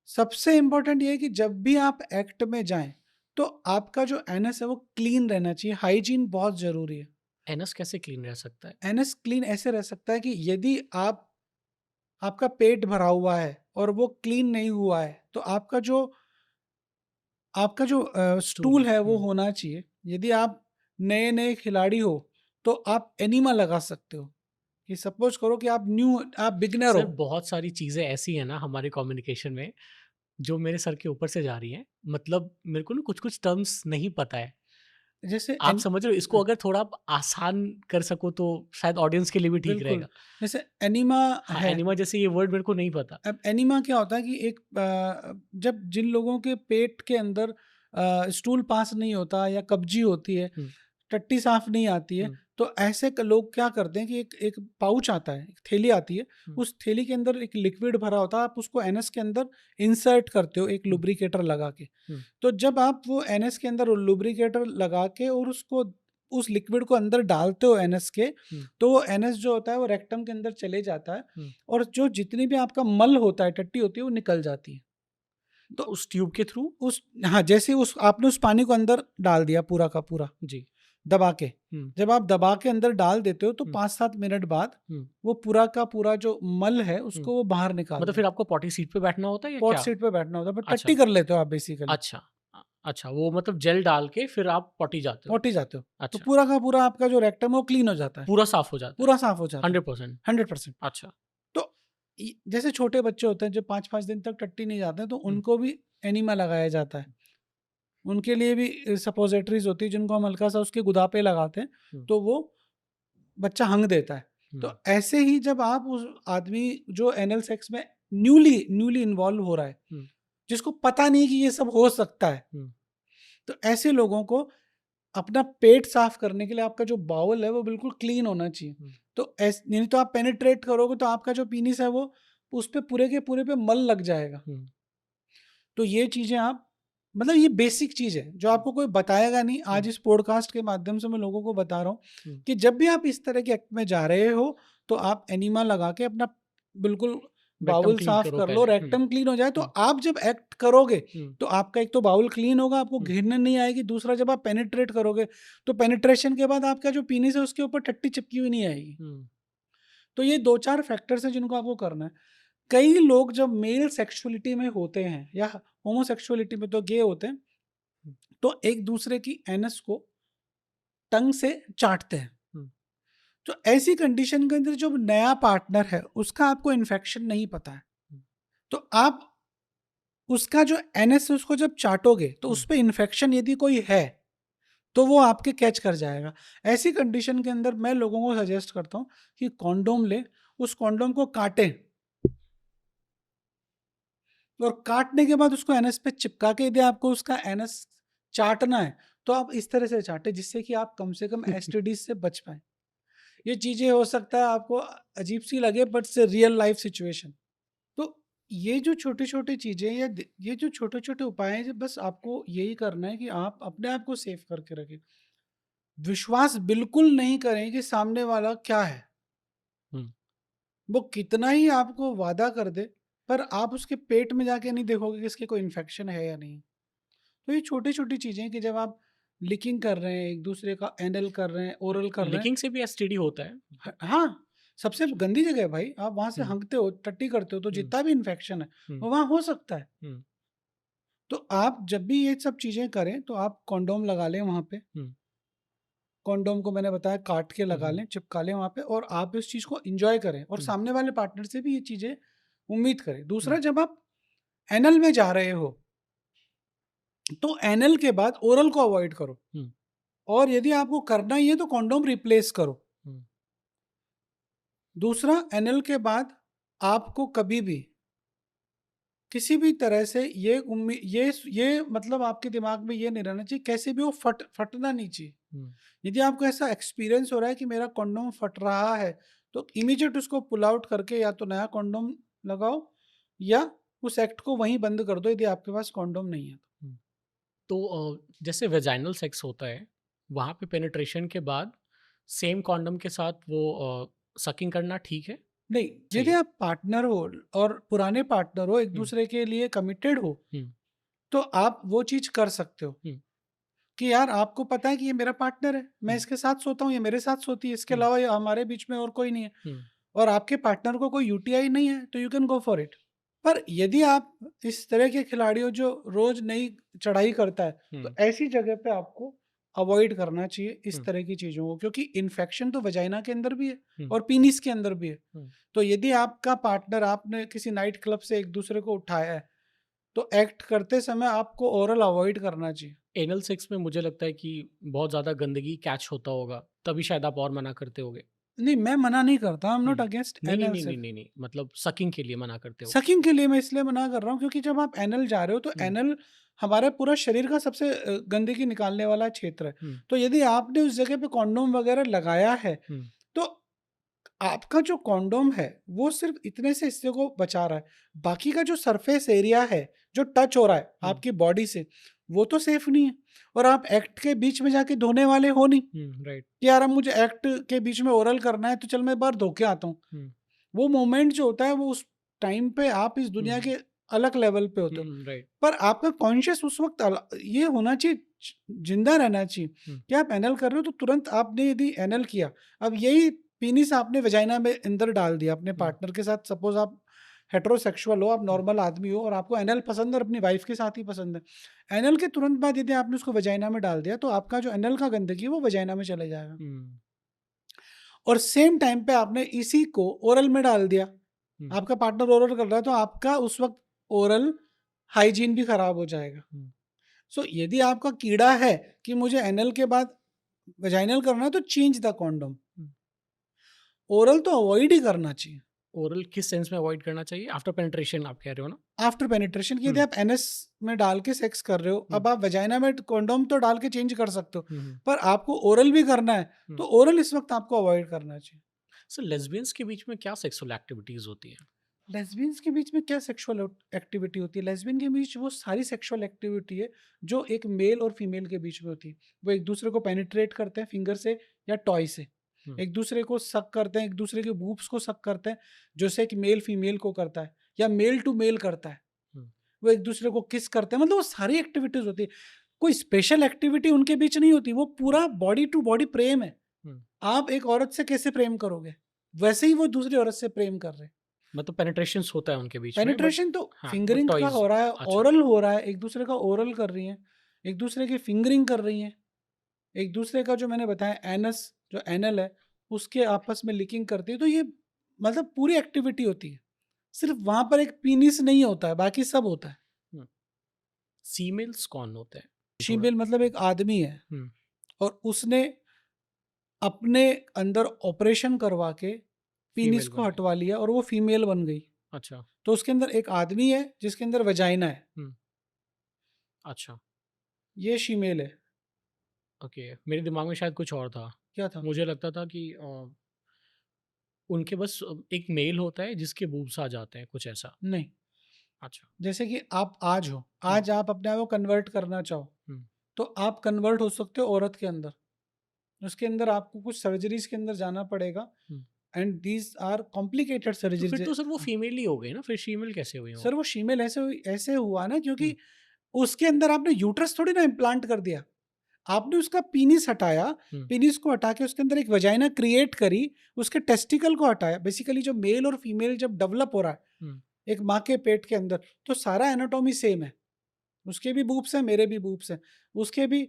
सबसे इंपॉर्टेंट ये है कि जब भी आप एक्ट में जाएं तो आपका जो एनएस है वो क्लीन रहना चाहिए। हाइजीन बहुत जरूरी है। एनएस कैसे क्लीन रह सकता है? एनएस क्लीन ऐसे रह सकता है कि यदि आपका पेट भरा हुआ है और वो क्लीन नहीं हुआ है तो आपका जो स्टूल है वो होना चाहिए। यदि आप नए नए खिलाड़ी हो तो आप एनिमा लगा सकते हो, कि सपोज करो कि आप बिगनर सर हो। बहुत सारी चीज़ें ऐसी हैं ना हमारे कम्युनिकेशन में जो मेरे सर के ऊपर से जा रही हैं। मतलब मेरे को ना कुछ-कुछ टर्म्स नहीं पता है। जैसे आप समझ रहे हो? इसको अगर थोड़ा आप आसान कर सको तो शायद ऑडियंस के लिए भी ठीक बिल्कुल, रहेगा। जैसे एनिमा हाँ, है। एनिमा जैसे ये वर्ड मेरे को नहीं पता। अब एनीमा क्या होता है कि जब जिन लोगों के पेट के अंदर स्टूल पास नहीं होता या कब्जी होती है, टट्टी साफ नहीं आती है, तो ऐसे लोग क्या करते हैं कि एक एक पाउच आता है, एक थैली आती है, उस थैली के अंदर एक लिक्विड भरा होता है, आप उसको एनएस के अंदर इंसर्ट करते हो एक लुब्रिकेटर लगा के। तो जब आप वो एनएस के अंदर लुब्रिकेटर लगा के और उसको उस लिक्विड को अंदर डालते हो एनएस के, तो वो एनएस जो होता है वो रेक्टम के अंदर चले जाता है और जो जितनी भी आपका मल होता है, टट्टी होती है, वो निकल जाती है। तो उस ट्यूब के थ्रू हाँ, जैसे आपने उस पानी को अंदर डाल दिया पूरा का पूरा जी दबा के, जब आप दबा के अंदर डाल देते हो तो 5-7 मिनट बाद वो पूरा का पूरा जो मल है उसको वो बाहर निकाल मतलब फिर आपको पॉटी सीट पे बैठना होता है या पॉट क्या? सीट पे बैठना होता है, बट अच्छा। टट्टी कर लेते हो आप बेसिकली। अच्छा। अच्छा, वो मतलब जेल डाल के फिर आप पॉटी जाते हो? पॉटी जाते हो। तो अच्छा। पूरा का पूरा आपका जो रेक्टम है वो क्लीन हो जाता है, पूरा साफ हो जाता है? पूरा साफ हो जाता है 100%? 100%। अच्छा। तो जैसे छोटे बच्चे होते हैं जो 5-5 दिन तक टट्टी नहीं जाते हैं, तो उनको भी एनीमा लगाया जाता है। उनके लिए भी सपोजिटरीज होती है जिनको हम हल्का सा उसके गुदापे लगाते हैं तो वो बच्चा हंग देता है। तो ऐसे ही जब आप उस आदमी जो एनल सेक्स में न्यूली इन्वॉल्व हो रहा है, जिसको पता नहीं कि ये सब हो सकता है, तो ऐसे लोगों को अपना पेट साफ करने के लिए आपका जो बाउल है वो बिल्कुल क्लीन होना चाहिए। तो नहीं तो आप पेनिट्रेट करोगे तो आपका जो पीनिस है वो उस पे पूरे के पूरे पे मल लग जाएगा। तो ये चीजें आप, मतलब ये बेसिक चीज है जो आपको कोई बताएगा नहीं। आज इस पॉडकास्ट के माध्यम से मैं लोगों को बता रहा हूँ कि जब भी आप इस तरह के एक्ट में जा रहे हो तो आप एनीमा लगा के अपना बिल्कुल बाउल साफ कर लो, रेक्टम क्लीन हो जाए। तो आप जब एक्ट करोगे तो आपका एक तो बाउल क्लीन होगा, आपको घिरने नहीं आएगी। दूसरा, जब आप पेनिट्रेट करोगे तो पेनिट्रेशन के बाद आपका जो पीनिस है उसके ऊपर टट्टी चिपकी हुई नहीं आएगी। तो ये 2-4 फैक्टर्स हैं जिनको आपको करना है। कई लोग जब मेल सेक्सुअलिटी में होते हैं या होमोसेक्सुअलिटी में तो गे होते हैं, तो एक दूसरे की एनस को टंग से चाटते हैं। तो ऐसी कंडीशन के अंदर जो नया पार्टनर है उसका आपको इन्फेक्शन नहीं पता है, तो आप उसका जो एनएस है उसको जब चाटोगे तो उस पर इन्फेक्शन यदि कोई है तो वो आपके कैच कर जाएगा। ऐसी कंडीशन के अंदर मैं लोगों को सजेस्ट करता हूँ कि कॉन्डोम ले, उस कॉन्डोम को काटें और काटने के बाद उसको एनएस पे चिपका के यदि आपको उसका एनएस चाटना है तो आप इस तरह से चाटें जिससे कि आप कम से कम एसटीडीज से बच पाए। ये चीज़ें हो सकता है आपको अजीब सी लगे बट से रियल लाइफ सिचुएशन। तो ये जो छोटी छोटी चीज़ें या ये जो छोटे छोटे उपाय हैं, बस आपको यही करना है कि आप अपने आप को सेफ करके रखें। विश्वास बिल्कुल नहीं करें कि सामने वाला क्या है, वो कितना ही आपको वादा कर दे पर आप उसके पेट में जाके नहीं देखोगे कि इसके कोई इन्फेक्शन है या नहीं। तो ये छोटी छोटी चीज़ें कि जब आप लिकिंग कर रहे हैं, एक दूसरे का एनल कर रहे हैं, ओरल कर रहे हैं, लिकिंग से भी एसटीडी होता है। हाँ, सबसे गंदी जगह है भाई। आप वहां से हंकते हो, टट्टी करते हो, तो जितना भी इन्फेक्शन है वो वहां हो सकता है। तो आप जब भी ये सब चीजें करें तो आप कॉन्डोम लगा लें वहां पे। कॉन्डोम को मैंने बताया काट के लगा लें, चिपका लें वहां पे, और आप इस चीज को एंजॉय करें और सामने वाले पार्टनर से भी ये चीजें उम्मीद करें। दूसरा, जब आप एनल में जा रहे हो तो एनल के बाद ओरल को अवॉइड करो, और यदि आपको करना ही है तो कॉन्डोम रिप्लेस करो। दूसरा, एनल के बाद आपको कभी भी किसी भी तरह से ये मतलब आपके दिमाग में ये नहीं रहना चाहिए कैसे भी वो फटना नहीं चाहिए। यदि आपको ऐसा एक्सपीरियंस हो रहा है कि मेरा कॉन्डोम फट रहा है तो इमीडिएट उसको पुल आउट करके या तो नया कॉन्डोम लगाओ या उस एक्ट को वहीं बंद कर दो यदि आपके पास कॉन्डोम नहीं है। तो जैसे वेजाइनल सेक्स होता है, वहाँ पे पेनिट्रेशन के बाद सेम कॉन्डम के साथ वो सकिंग करना ठीक है? नहीं, यदि आप पार्टनर हो और पुराने पार्टनर हो, एक दूसरे के लिए कमिटेड हो, तो आप वो चीज कर सकते हो कि यार आपको पता है कि ये मेरा पार्टनर है, मैं इसके साथ सोता हूँ, ये मेरे साथ सोती है, इसके अलावा हमारे बीच में और कोई नहीं है, और आपके पार्टनर को कोई यूटीआई नहीं है तो you can go for it. पर यदि आप इस तरह के खिलाड़ी हो जो रोज नई चढ़ाई करता है तो ऐसी जगह पे आपको अवॉइड करना चाहिए इस तरह की चीजों को, क्योंकि इन्फेक्शन तो वजाइना के अंदर भी है और पीनिस के अंदर भी है। तो यदि आपका पार्टनर, आपने किसी नाइट क्लब से एक दूसरे को उठाया है तो एक्ट करते समय आपको ओरल अवॉइड करना चाहिए। एनल सेक्स में मुझे लगता है कि बहुत ज़्यादा गंदगी कैच होता होगा, तभी शायद आप और मना करते होगे। नहीं, मैं मना नहीं करता, आई एम नॉट अगेंस्ट नहीं एनल नहीं सेक्स। नहीं नहीं, मतलब सकिंग के लिए मना करते हो? सकिंग के लिए मैं इसलिए मना कर रहा हूँ क्योंकि जब आप एनल जा रहे हो तो एनल हमारे पूरा शरीर का सबसे गंदगी निकालने वाला क्षेत्र है। तो यदि आपने उस जगह पे कॉन्डोम वगैरह लगाया है तो आपका जो कॉन्डोम है वो सिर्फ इतने से हिस्से को बचा रहा है, बाकी का जो सरफेस एरिया है जो टच हो रहा है आपकी बॉडी से वो तो सेफ नहीं है। और आप एक्ट के बीच में जाके धोने वाले हो नहीं राइट कि यार अब मुझे एक्ट के बीच में ओरल करना है तो चल मैं एक बार धो के आता हूँ। वो मोमेंट जो होता है वो उस टाइम पे आप इस दुनिया के अलग लेवल पे होते हो, राइट। पर आपका कॉन्शियस उस वक्त ये होना चाहिए, जिंदा रहना चाहिए कि आप एनल कर रहे हो तो तुरंत आपने यदि एनल किया, अब यही पीनिस आपने वेजाइना में अंदर डाल दिया अपने पार्टनर के साथ, सपोज आप हेटेरोसेक्सुअल हो, आप नॉर्मल आदमी हो और आपको एनल पसंद है और अपनी वाइफ के साथ ही पसंद है, एनल के तुरंत बाद यदि आपने उसको वेजाइना में डाल दिया तो आपका जो एनल का गंदगी है वो वेजाइना में चले जाएगा। और सेम टाइम पे आपने इसी को ओरल में डाल दिया, आपका पार्टनर ओरल कर रहा है तो आपका उस वक्त ओरल हाइजीन भी खराब हो जाएगा। सो यदि आपका कीड़ा है कि मुझे एनल के बाद वेजाइनल करना है तो चेंज द कॉन्डोम। ओरल तो अवॉइड ही करना चाहिए। ओरल किस सेंस में अवॉइड करना चाहिए? आफ्टर पेनिट्रेशन आप कह रहे हो ना? आफ्टर पेनिट्रेशन की यदि आप एनएस में डाल के सेक्स कर रहे हो, अब आप वेजाइना में कॉन्डोम तो डाल के चेंज कर सकते हो, पर आपको ओरल भी करना है तो ओरल इस वक्त आपको अवॉइड करना चाहिए। सर, लेस्बियंस के बीच में क्या सेक्सुअल एक्टिविटीज होती है? लेस्बियंस के बीच में क्या सेक्सुअल एक्टिविटी होती है? लेस्बियन के बीच वो सारी सेक्सुअल एक्टिविटी है जो एक मेल और फीमेल के बीच में होती है। वो एक दूसरे को पेनिट्रेट करते हैं फिंगर से या टॉय से, एक दूसरे को सक करते हैं, एक दूसरे के बूब्स को सक करते हैं, जैसे कि मेल फीमेल को करता है या मेल टू मेल करता है, वो एक दूसरे को किस करते हैं, मतलब वो सारी एक्टिविटीज होती है। कोई स्पेशल एक्टिविटी उनके बीच नहीं होती, वो पूरा बॉडी टू बॉडी प्रेम है। आप एक औरत से कैसे प्रेम करोगे, वैसे ही वो दूसरी औरत से प्रेम कर रहे हैं। मतलब पेनिट्रेशंस होता है उनके बीच में, बट पेनिट्रेशन तो हाँ, फिंगरिंग का टॉयज। हो रहा है, अच्छा, ओरल हो रहा है, एक दूसरे का ओरल कर रही हैं, एक दूसरे की फिंगरिंग कर रही हैं, एक दूसरे का जो मैंने बताया एनस जो एनल है उसके आपस में लिकिंग करती है। तो ये मतलब पूरी एक्टिविटी होती है, सिर्फ वहां पर एक पीनिस नहीं होता है, बाकी सब होता है। फीमेल्स कौन होते हैं थोड़ा? फीमेल मतलब एक आदमी है हम्म, और उसने अपने अंदर ऑपरेशन करवा के पीनिस फीमेल को बन गई। हटवा लिया और वो फीमेल बन गई। अच्छा। तो उसके अंदर एक आदमी है जिसके अंदर वजाइना है, हम्म, अच्छा, ये फीमेल है। ओके। मेरे दिमाग में शायद कुछ और था। क्या था? मुझे लगता था कि उनके बस एक मेल होता है जिसके बूब्स आ जाते हैं, कुछ ऐसा। नहीं, अच्छा। जैसे कि आप आज हो, आज आप अपने आप को कन्वर्ट करना चाहो हम्म, तो आप कन्वर्ट हो सकते हो औरत के अंदर। उसके अंदर आपको कुछ सर्जरीज के अंदर जाना पड़ेगा हम्म। एंड दीज आर कॉम्प्लिकेटेड तो फिर सर्जरीज। तो सर वो फीमेल ही हो गई ना, फिर फीमेल कैसे हुई वो? सर वो फीमेल ऐसे हुआ ना क्योंकि हम्म, उसके अंदर आपने यूट्रस थोड़ी ना इम्प्लांट कर दिया, आपने उसका पीनिस हटाया, हम्म, पीनिस को हटा के उसके अंदर एक वजाइना क्रिएट करी, उसके टेस्टिकल को हटाया। बेसिकली जो मेल और फीमेल जब डेवलप हो रहा है हम्म, एक माँ के पेट के अंदर, तो सारा एनाटॉमी सेम है। उसके भी बूब्स हैं, मेरे भी बूब्स हैं, उसके भी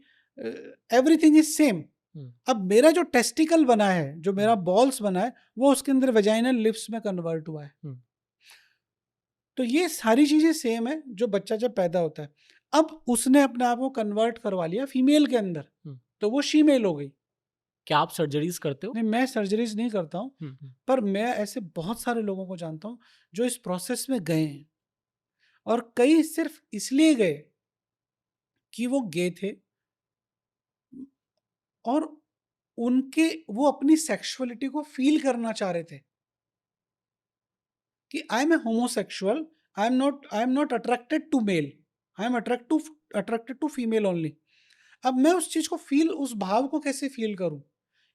एवरीथिंग इज सेम। हम्म, अब मेरा जो टेस्टिकल बना है, जो मेरा हम्म, बॉल्स बना है, वो उसके अंदर वेजाइनल लिप्स में कन्वर्ट हुआ है। हम्म। तो ये सारी चीजें सेम है जो बच्चा जब पैदा होता है। अब उसने अपने आप को कन्वर्ट करवा लिया फीमेल के अंदर, हम्म। तो वो शीमेल हो गई। क्या आप सर्जरीज करते हो? नहीं, मैं सर्जरीज नहीं करता हूँ, हम्म, पर मैं ऐसे बहुत सारे लोगों को जानता हूँ जो इस प्रोसेस में गए हैं, और कई सिर्फ इसलिए गए कि वो गे थे और उनके वो अपनी सेक्सुअलिटी को फील करना चाह रहे थे कि I am a homosexual, I am not attracted to male, I am attracted to female only. अब मैं उस चीज को फील, उस भाव को कैसे फील करूं,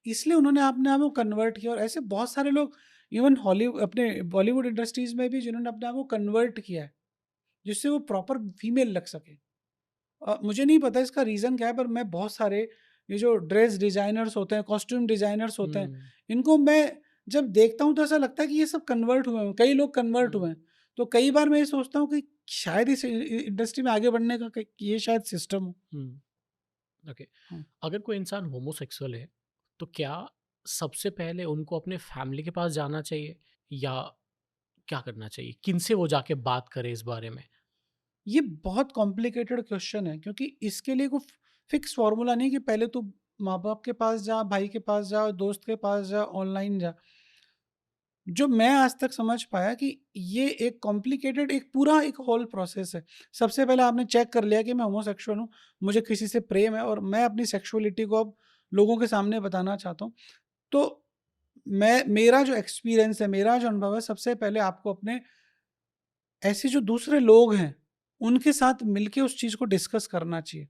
इसलिए उन्होंने अपने आप को कन्वर्ट किया। और ऐसे बहुत सारे लोग इवन हॉलीवुड, अपने बॉलीवुड इंडस्ट्रीज में भी जिन्होंने अपने आप को कन्वर्ट किया है जिससे वो प्रॉपर फीमेल लग सके। मुझे नहीं पता इसका रीज़न क्या है, पर मैं बहुत सारे ये जो ड्रेस डिज़ाइनर्स होते हैं, कॉस्ट्यूम डिज़ाइनर्स होते हैं, हम्म, इनको मैं जब देखता हूँ तो ऐसा लगता है कि ये सब कन्वर्ट हुए हैं, कई लोग कन्वर्ट हुए हैं। तो कई बार मैं ये सोचता हूँ कि शायद इस इंडस्ट्री में आगे बढ़ने का ये शायद सिस्टम हो। ओके। हाँ। अगर कोई इंसान होमोसेक्सुअल है तो क्या सबसे पहले उनको अपने फैमिली के पास जाना चाहिए, या क्या करना चाहिए? किनसे वो जाके बात करे इस बारे में? ये बहुत कॉम्प्लिकेटेड क्वेश्चन है क्योंकि इसके लिए कोई फिक्स फॉर्मूला नहीं कि पहले तू माँ बाप के पास जा, भाई के पास जा, दोस्त के पास जा, ऑनलाइन जा। जो मैं आज तक समझ पाया कि ये एक कॉम्प्लिकेटेड, एक पूरा एक होल प्रोसेस है। सबसे पहले आपने चेक कर लिया कि मैं होमोसेक्सुअल हूँ, मुझे किसी से प्रेम है और मैं अपनी सेक्सुअलिटी को अब लोगों के सामने बताना चाहता हूँ। तो मेरा जो एक्सपीरियंस है, मेरा जो अनुभव है, सबसे पहले आपको अपने ऐसे जो दूसरे लोग हैं उनके साथ मिलके उस चीज़ को डिस्कस करना चाहिए।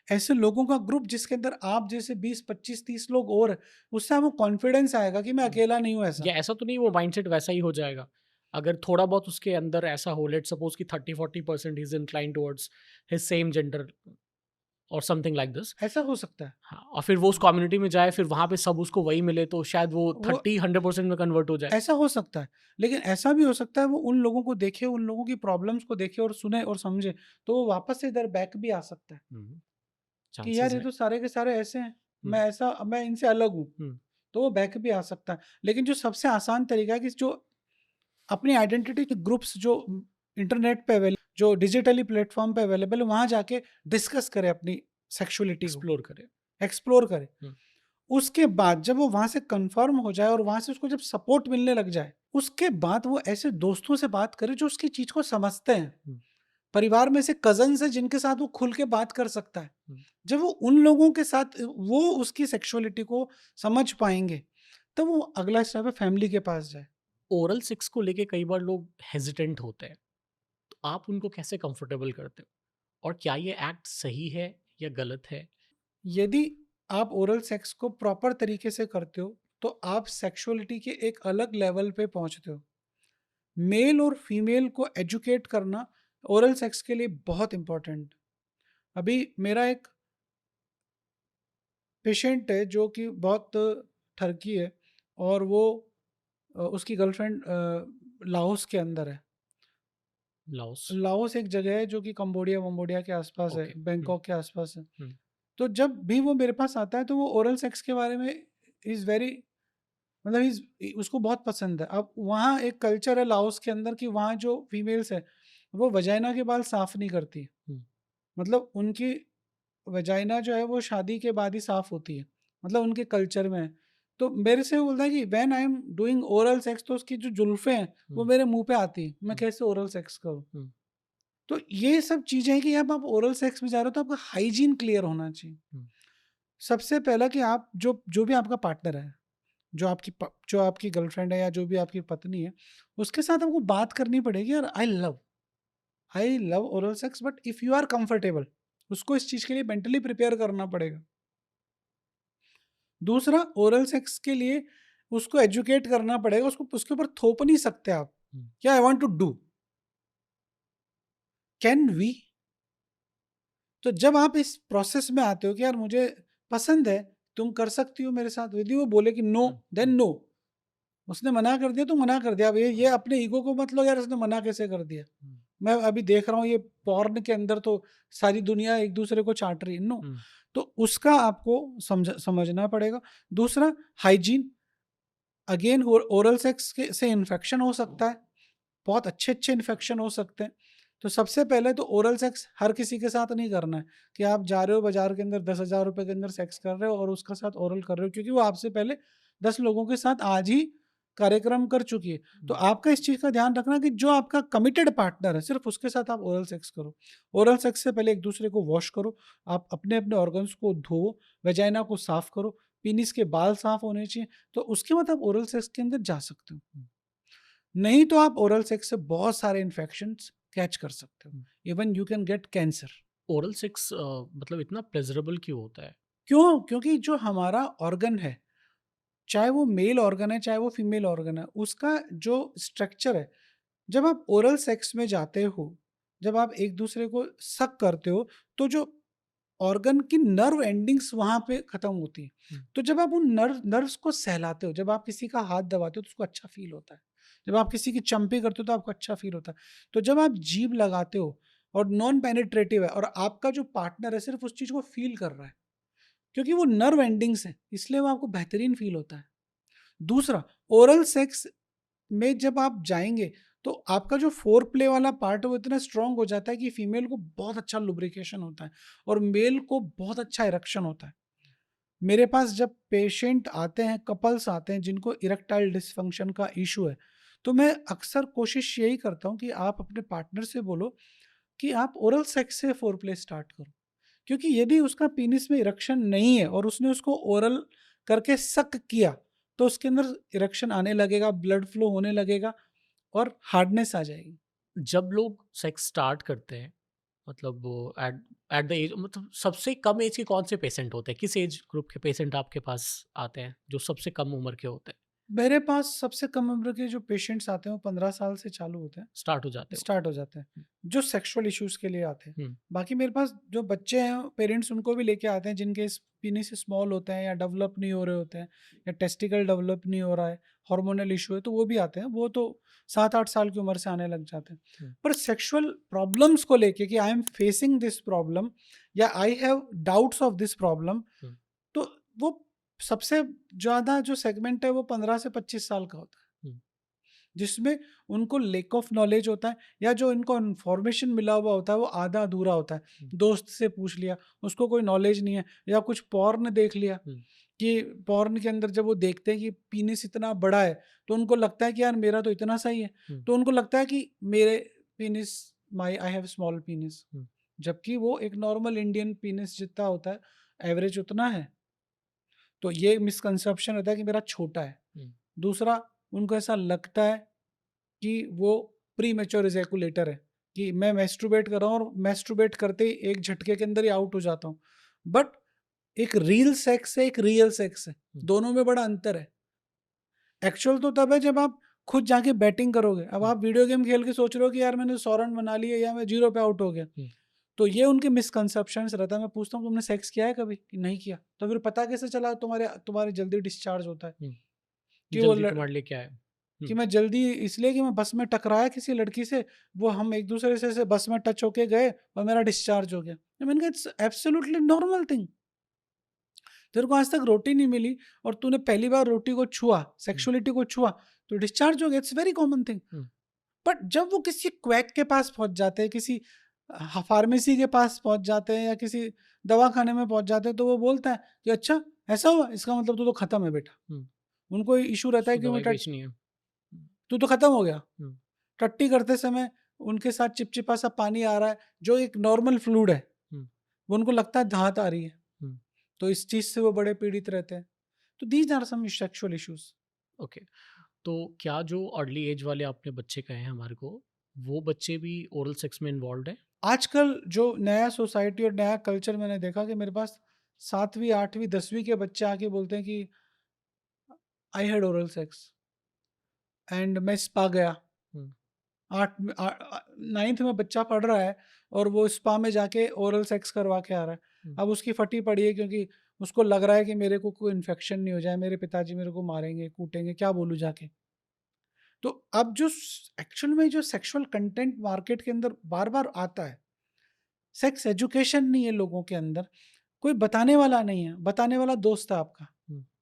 ऐसे लोगों का ग्रुप जिसके अंदर आप जैसे 20, 25, 30 लोग और हैं, उससे आपको कॉन्फिडेंस आएगा कि मैं अकेला नहीं हूँ ऐसा। या ऐसा तो नहीं वो माइंडसेट वैसा ही हो जाएगा? अगर थोड़ा बहुत उसके अंदर ऐसा हो, लेट्स सपोज कि 30-40% is incline towards his same gender और समथिंग लाइक दिस। ऐसा हो सकता है। हाँ, और फिर वो उस कम्युनिटी में जाए, फिर वहाँ पे सब उसको वही मिले, तो शायद वो वो 30-100% में कन्वर्ट हो जाए। ऐसा हो सकता है, लेकिन ऐसा भी हो सकता है वो उन लोगों को देखे, उन लोगों की प्रॉब्लम्स को देखे और सुने और समझे, तो वो वापस से इधर बैक भी आ सकता है कि यार चांसेस ये है। तो सारे के सारे ऐसे हैं, हम्म, मैं इनसे अलग हूँ, हम्म, तो वो बैक भी आ सकता है। लेकिन जो सबसे आसान तरीका है कि जो अपनी आइडेंटिटी के ग्रुप्स जो इंटरनेट पे अवेलेबल, जो डिजिटली प्लेटफॉर्म पे अवेलेबल है, वहाँ जाके डिस्कस करें अपनी सेक्सुअलिटी को, एक्सप्लोर करें। एक्सप्लोर करें। हम्म, उसके बाद जब वो वहाँ से कंफर्म हो जाए और वहाँ से उसको जब सपोर्ट मिलने लग जाए, उसके बाद वो ऐसे दोस्तों से बात करे जो उसकी चीज़ को समझते हैं। हम्म, परिवार में से कज़न्स हैं जिनके साथ वो खुल के बात कर सकता है। हम्म। जब वो उन लोगों के साथ वो उसकी सेक्सुअलिटी को समझ पाएँगे, तब वो अगला स्टेप है फैमिली के पास जाए। ओरल सेक्स को लेके कई बार लोग हेजिटेंट होते हैं, तो आप उनको कैसे कंफर्टेबल करते हो, और क्या ये एक्ट सही है या गलत है? यदि आप ओरल सेक्स को प्रॉपर तरीके से करते हो, तो आप सेक्सुअलिटी के एक अलग लेवल पे पहुंचते हो। मेल और फीमेल को एजुकेट करना ओरल सेक्स के लिए बहुत इंपॉर्टेंट। अभी मेरा एक पेशेंट है जो कि बहुत ठरकी है और वो उसकी गर्लफ्रेंड लाओस के अंदर है। लाओस। लाओस एक जगह है जो कि कंबोडिया वम्बोडिया के आसपास है, ओके। बैंकॉक के आसपास है। हम्म। तो जब भी वो मेरे पास आता है तो वो ओरल सेक्स के बारे में इज वेरी, मतलब उसको बहुत पसंद है। अब वहाँ एक कल्चर है लाओस के अंदर कि वहाँ जो फीमेल्स है वो वजाइना के बाल साफ नहीं करती। हम्म। मतलब उनकी वजाइना जो है वो शादी के बाद ही साफ होती है, मतलब उनके कल्चर में है। तो मेरे से वो बोलता है कि when I am doing oral sex तो उसकी जो जुल्फे हैं वो मेरे मुंह पे आती है, मैं कैसे ओरल सेक्स करूँ। हम्म। तो ये सब चीजें हैं कि अब आप ओरल सेक्स में जा रहे हो तो आपका हाइजीन क्लियर होना चाहिए। हम्म। सबसे पहला कि आप जो जो भी आपका पार्टनर है, जो आपकी गर्लफ्रेंड है या जो भी आपकी पत्नी है, उसके साथ आपको बात करनी पड़ेगी। यार I love oral sex but if you are comfortable, उसको इस चीज के लिए मेंटली प्रिपेयर करना पड़ेगा। दूसरा, ओरल सेक्स के लिए उसको एजुकेट करना पड़ेगा, उसको उसके ऊपर थोप नहीं सकते आप क्या I want to do, can we. तो जब आप इस प्रोसेस में आते हो कि यार मुझे पसंद है, तुम कर सकती हो मेरे साथ, यदि वो बोले कि नो देन नो, उसने मना कर दिया तो मना कर दिया। अब ये अपने ईगो को मत लो यार उसने मना कैसे कर दिया। मैं अभी देख रहा हूँ ये पॉर्न के अंदर तो सारी दुनिया एक दूसरे को चाट रही है, नो। तो उसका आपको समझना पड़ेगा। दूसरा, हाइजीन। अगेन ओरल सेक्स से इन्फेक्शन हो सकता है, बहुत अच्छे इन्फेक्शन हो सकते हैं। तो सबसे पहले तो ओरल सेक्स हर किसी के साथ नहीं करना है कि आप जा रहे हो बाजार के अंदर 10,000 रुपए के अंदर सेक्स कर रहे हो और उसका साथ ओरल कर रहे हो, क्योंकि वो आपसे पहले 10 लोगों के साथ आज ही कार्यक्रम कर चुकी है। तो आपका इस चीज का ध्यान रखना कि जो आपका कमिटेड पार्टनर है सिर्फ उसके साथ आप ओरल सेक्स करो। ओरल सेक्स से पहले एक दूसरे को वॉश करो, आप अपने अपने ऑर्गन्स को धोवो, वेजाइना को साफ करो, पीनिस के बाल साफ होने चाहिए, तो उसके बाद आप ओरल सेक्स के अंदर जा सकते हो। नहीं तो आप ओरल सेक्स से बहुत सारे इन्फेक्शंस कैच कर सकते हो, even you can get cancer. Oral sex मतलब इतना प्लेजरेबल क्यों होता है? क्यों? क्योंकि जो हमारा ऑर्गन है, चाहे वो मेल ऑर्गन है चाहे वो फीमेल ऑर्गन है, उसका जो स्ट्रक्चर है, जब आप ओरल सेक्स में जाते हो, जब आप एक दूसरे को सक करते हो, तो जो ऑर्गन की नर्व एंडिंग्स वहां पे खत्म होती है। तो जब आप उन नर्व्स को सहलाते हो, जब आप किसी का हाथ दबाते हो तो उसको अच्छा फील होता है, जब आप किसी की चंपी करते हो तो आपको अच्छा फील होता है। तो जब आप जीभ लगाते हो और नॉन पेनिट्रेटिव है और आपका जो पार्टनर है सिर्फ उस चीज को फील कर रहा है, क्योंकि वो नर्व एंडिंग्स है, इसलिए वो आपको बेहतरीन फील होता है। दूसरा, ओरल सेक्स में जब आप जाएंगे तो आपका जो फोर प्ले वाला पार्ट है वो इतना स्ट्रांग हो जाता है कि फीमेल को बहुत अच्छा लुब्रिकेशन होता है और मेल को बहुत अच्छा इरेक्शन होता है। मेरे पास जब पेशेंट आते हैं, कपल्स आते हैं जिनको इरेक्टाइल डिसफंक्शन का इशू है, तो मैं अक्सर कोशिश यही करता हूँ कि आप अपने पार्टनर से बोलो कि आप ओरल सेक्स से फोर प्ले स्टार्ट करो, क्योंकि यदि उसका पीनिस में इरेक्शन नहीं है और उसने उसको ओरल करके सक किया तो उसके अंदर इरेक्शन आने लगेगा, ब्लड फ्लो होने लगेगा और हार्डनेस आ जाएगी। जब लोग सेक्स स्टार्ट करते हैं, मतलब वो एट एट द एज, मतलब सबसे कम एज के कौन से पेशेंट होते हैं? किस एज ग्रुप के पेशेंट आपके पास आते हैं जो सबसे कम उम्र के होते हैं, मेरे पास सबसे कम उम्र के जो पेशेंट्स आते हैं वो 15 साल से चालू होते हैं, स्टार्ट हो जाते हो? स्टार्ट हो जाते हैं, जो सेक्सुअल इश्यूज के लिए आते हैं। हम्म। बाकी मेरे पास जो बच्चे हैं पेरेंट्स उनको भी लेके आते हैं जिनके पीनिस स्मॉल होते हैं या डेवलप नहीं हो रहे होते हैं या टेस्टिकल डेवलप नहीं हो रहा है, हार्मोनल इशू है, तो वो भी आते हैं। वो तो 7-8 साल की उम्र से आने लग जाते हैं। पर सेक्सुअल प्रॉब्लम्स को लेके कि I am facing this problem या I have doubts of this problem, तो वो सबसे ज़्यादा जो सेगमेंट है वो 15 से 25 साल का होता है, जिसमें उनको लेक ऑफ नॉलेज होता है या जो इनको इन्फॉर्मेशन मिला हुआ होता है वो आधा अधूरा होता है। दोस्त से पूछ लिया, उसको कोई नॉलेज नहीं है, या कुछ पॉर्न देख लिया कि पॉर्न के अंदर जब वो देखते हैं कि पीनिस इतना बड़ा है तो उनको लगता है कि यार मेरा तो इतना सही है, तो उनको लगता है कि मेरे penis I have small penis, जबकि वो एक नॉर्मल इंडियन पीनिस जितना होता है, एवरेज उतना है। तो ये मिसकंसेप्शन रहता है कि मेरा छोटा है। दूसरा, उनको ऐसा लगता है कि वो प्री मैच्योर इजैकुलेटर है, कि मैं मैस्ट्रुबेट कर रहा हूँ और मैस्ट्रुबेट करते ही एक झटके के अंदर ही आउट हो जाता हूँ। बट एक रील सेक्स है, एक रियल सेक्स है, दोनों में बड़ा अंतर है। एक्चुअल तो तब है जब आप खुद जाके बैटिंग करोगे। अब आप वीडियो गेम खेल के सोच रहे हो कि यार मैंने 100 रन बना लिए या मैं 0 पे आउट हो गया, तो ये उनके मिसकंसेप्शंस रहता है। मैं पूछता हूँ तुमने सेक्स किया है कभी कि नहीं किया, तो फिर पता कैसे चला तुम्हारे जल्दी डिस्चार्ज होता है कि वो जल्दी तुम्हारे लिए क्या है? कि मैं जल्दी इसलिए कि मैं बस में टकराया किसी लड़की से, वो हम एक दूसरे से बस में टच होके गए और मेरा डिस्चार्ज हो गया। मैंने कहा इट्स एब्सोल्युटली नॉर्मल थिंग। तेरे को आज तक रोटी नहीं मिली और तूने पहली बार रोटी को छुआ, सेक्सुअलिटी को छुआ, तो डिस्चार्ज हो गया। It's very common thing. But जब वो किसी क्वैक के पास पहुंच जाते हैं, किसी फार्मेसी के पास पहुंच जाते हैं या किसी दवाखाने में पहुंच जाते हैं, तो वो बोलता है कि अच्छा ऐसा हुआ, इसका मतलब तू तो खत्म है बेटा। उनको इशू रहता है कि मैं बेचनी है। तू तो खत्म हो गया। टट्टी करते समय उनके साथ चिपचिपा सा पानी आ रहा है जो एक नॉर्मल फ्लूइड है, वो उनको लगता है धात आ रही है, तो इस चीज से वो बड़े पीड़ित रहते हैं। तो these are some sexual issues. Okay, तो क्या जो अर्ली एज वाले आपने बच्चे कहे हैं हमारे को, वो बच्चे भी ओरल सेक्स में इन्वॉल्व है? आजकल जो नया सोसाइटी और नया कल्चर मैंने देखा कि मेरे पास 7वीं 8वीं 10वीं के बच्चे आके बोलते हैं कि I had oral sex and मैं स्पा गया। 9th में बच्चा पढ़ रहा है और वो स्पा में जाके ओरल सेक्स करवा के आ रहा है। अब उसकी फटी पड़ी है क्योंकि उसको लग रहा है कि मेरे को कोई इन्फेक्शन नहीं हो जाए, मेरे पिताजी मेरे को मारेंगे कूटेंगे, क्या बोलूँ जाके। तो अब जो एक्चुअल में जो सेक्सुअल कंटेंट मार्केट के अंदर बार बार आता है, सेक्स एजुकेशन नहीं है लोगों के अंदर, कोई बताने वाला नहीं है, बताने वाला दोस्त है आपका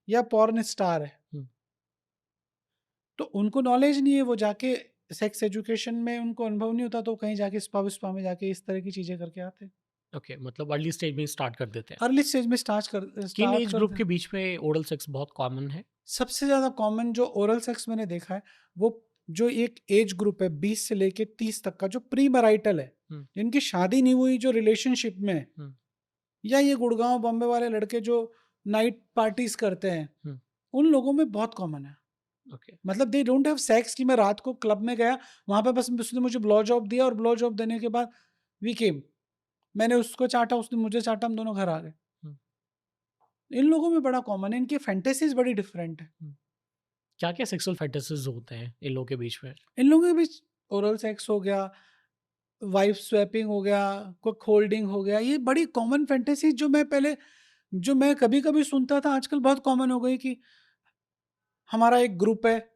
या पॉर्न स्टार है, तो उनको नॉलेज नहीं है, वो जाके सेक्स एजुकेशन में उनको अनुभव नहीं होता, तो कहीं जाके स्पा में जाके इस तरह की चीजें करके आते हैं। ओके, मतलब अर्ली स्टेज में स्टार्ट कर देते हैं। अर्ली स्टेज में किन एज ग्रुप के बीच में ओरल सेक्स बहुत कॉमन है? सबसे ज्यादा कॉमन जो ओरल सेक्स मैंने देखा है वो जो एक एज ग्रुप है 20 से लेके 30 तक का, जो प्री मैरिटल है, जिनकी शादी नहीं हुई, जो रिलेशनशिप में है, या ये गुड़गांव बॉम्बे वाले लड़के जो नाइट पार्टीज करते हैं, उन लोगों में बहुत कॉमन है। मतलब दे डोंट हैव सेक्स कि मैं रात को क्लब में गया, वहां पे बस उसने मुझे ब्लो जॉब दिया और ब्लो जॉब देने के बाद वी केम, मैंने उसको चाटा, उसने मुझे चाटा, हम दोनों घर आ गए। इन लोगों में बड़ा कॉमन है, इनकी फैंटेसीज बड़ी डिफरेंट है। क्या क्या सेक्सुअल फैंटेसीज होते हैं इन लोगों के बीच में? इन लोगों के बीच ओरल सेक्स हो गया, वाइफ स्वैपिंग हो गया, कुक होल्डिंग हो गया, ये बड़ी कॉमन फैंटेसी जो मैं कभी कभी सुनता था, आजकल बहुत कॉमन हो गई कि हमारा एक ग्रुप है,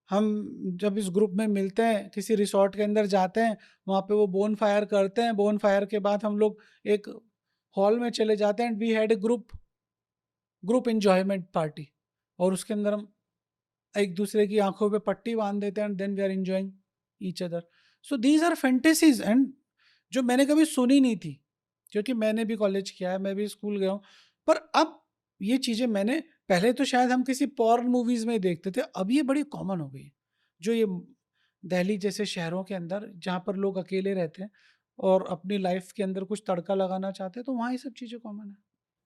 हम जब इस ग्रुप में मिलते हैं, किसी रिसोर्ट के अंदर जाते हैं, वहाँ पे वो बोन फायर करते हैं, बोन फायर के बाद हम लोग एक हॉल में चले जाते हैं, we had a group enjoyment party, और उसके अंदर हम एक दूसरे की आंखों पे पट्टी बांध देते हैं and then we are enjoying each other. So these are fantasies, and जो मैंने कभी सुनी नहीं थी, क्योंकि मैंने भी कॉलेज किया है, मैं भी स्कूल गया हूँ, पर अब ये चीज़ें मैंने पहले तो शायद हम किसी पॉर्न मूवीज में देखते थे, अब ये बड़ी कॉमन हो गई। जो ये दिल्ली जैसे शहरों के अंदर जहाँ पर लोग अकेले रहते हैं और अपनी लाइफ के अंदर कुछ तड़का लगाना चाहते हैं, तो वहाँ ये सब चीज़ें कॉमन है।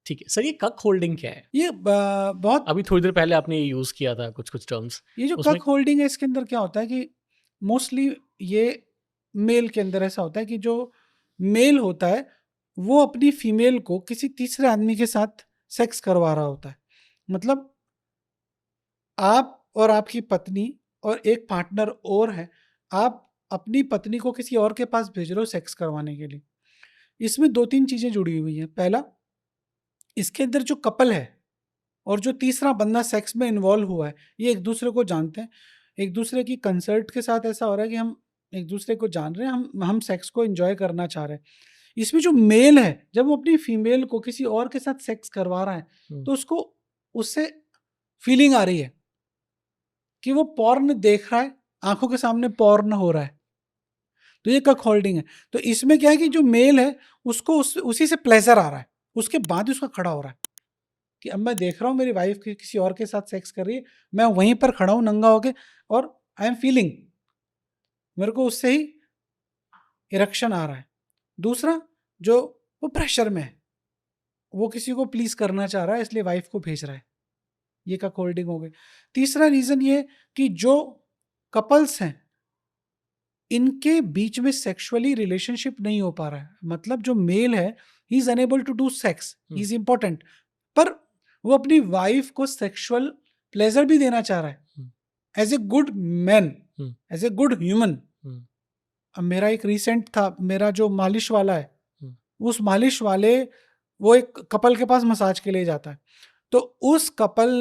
ठीक है सर, ये कक होल्डिंग क्या है? ये बहुत, अभी थोड़ी देर पहले आपने यूज किया था कुछ टर्म्स। ये जो उसमें कक होल्डिंग है, इसके अंदर क्या होता है कि मोस्टली ये मेल के अंदर ऐसा होता है कि जो मेल होता है वो अपनी फीमेल को किसी तीसरे आदमी के साथ सेक्स करवा रहा होता है। मतलब आप और आपकी पत्नी और एक पार्टनर और है, आप अपनी पत्नी को किसी और के पास भेज रहे हो सेक्स करवाने के लिए। इसमें 2-3 चीजें जुड़ी हुई हैं। पहला, इसके अंदर जो कपल है और जो तीसरा बंदा सेक्स में इन्वॉल्व हुआ है, ये एक दूसरे को जानते हैं, एक दूसरे की कंसर्ट के साथ ऐसा हो रहा है कि हम एक दूसरे को जान रहे हैं, हम सेक्स को एंजॉय करना चाह रहे हैं। इसमें जो मेल है, जब वो अपनी फीमेल को किसी और के साथ सेक्स करवा रहा है, तो उसको उससे फीलिंग आ रही है कि वो पॉर्न देख रहा है, आंखों के सामने पॉर्न हो रहा है, तो ये कक होल्डिंग है। तो इसमें क्या है कि जो मेल है उसको उसी से प्लेजर आ रहा है, उसके बाद ही उसका खड़ा हो रहा है कि अब मैं देख रहा हूँ मेरी वाइफ किसी और के साथ सेक्स कर रही है, मैं वहीं पर खड़ा हूँ नंगा होके और आई एम फीलिंग, मेरे को उससे ही इरेक्शन आ रहा है। दूसरा, जो वो प्रेशर में है, वो किसी को प्लीज करना चाह रहा है, इसलिए वाइफ को भेज रहा है, ये कक होल्डिंग हो गई। तीसरा रीजन ये कि जो कपल्स हैं इनके बीच में सेक्सुअली रिलेशनशिप नहीं हो पा रहा है, मतलब जो मेल है he is unable to do sex, he is important, पर वो अपनी वाइफ को सेक्सुअल प्लेजर भी देना चाह रहा है as a good man, as a good human. अब मेरा एक रिसेंट था, मेरा जो मालिश वाला है, उस मालिश वाले वो एक कपल के पास मसाज के लिए जाता है, तो उस कपल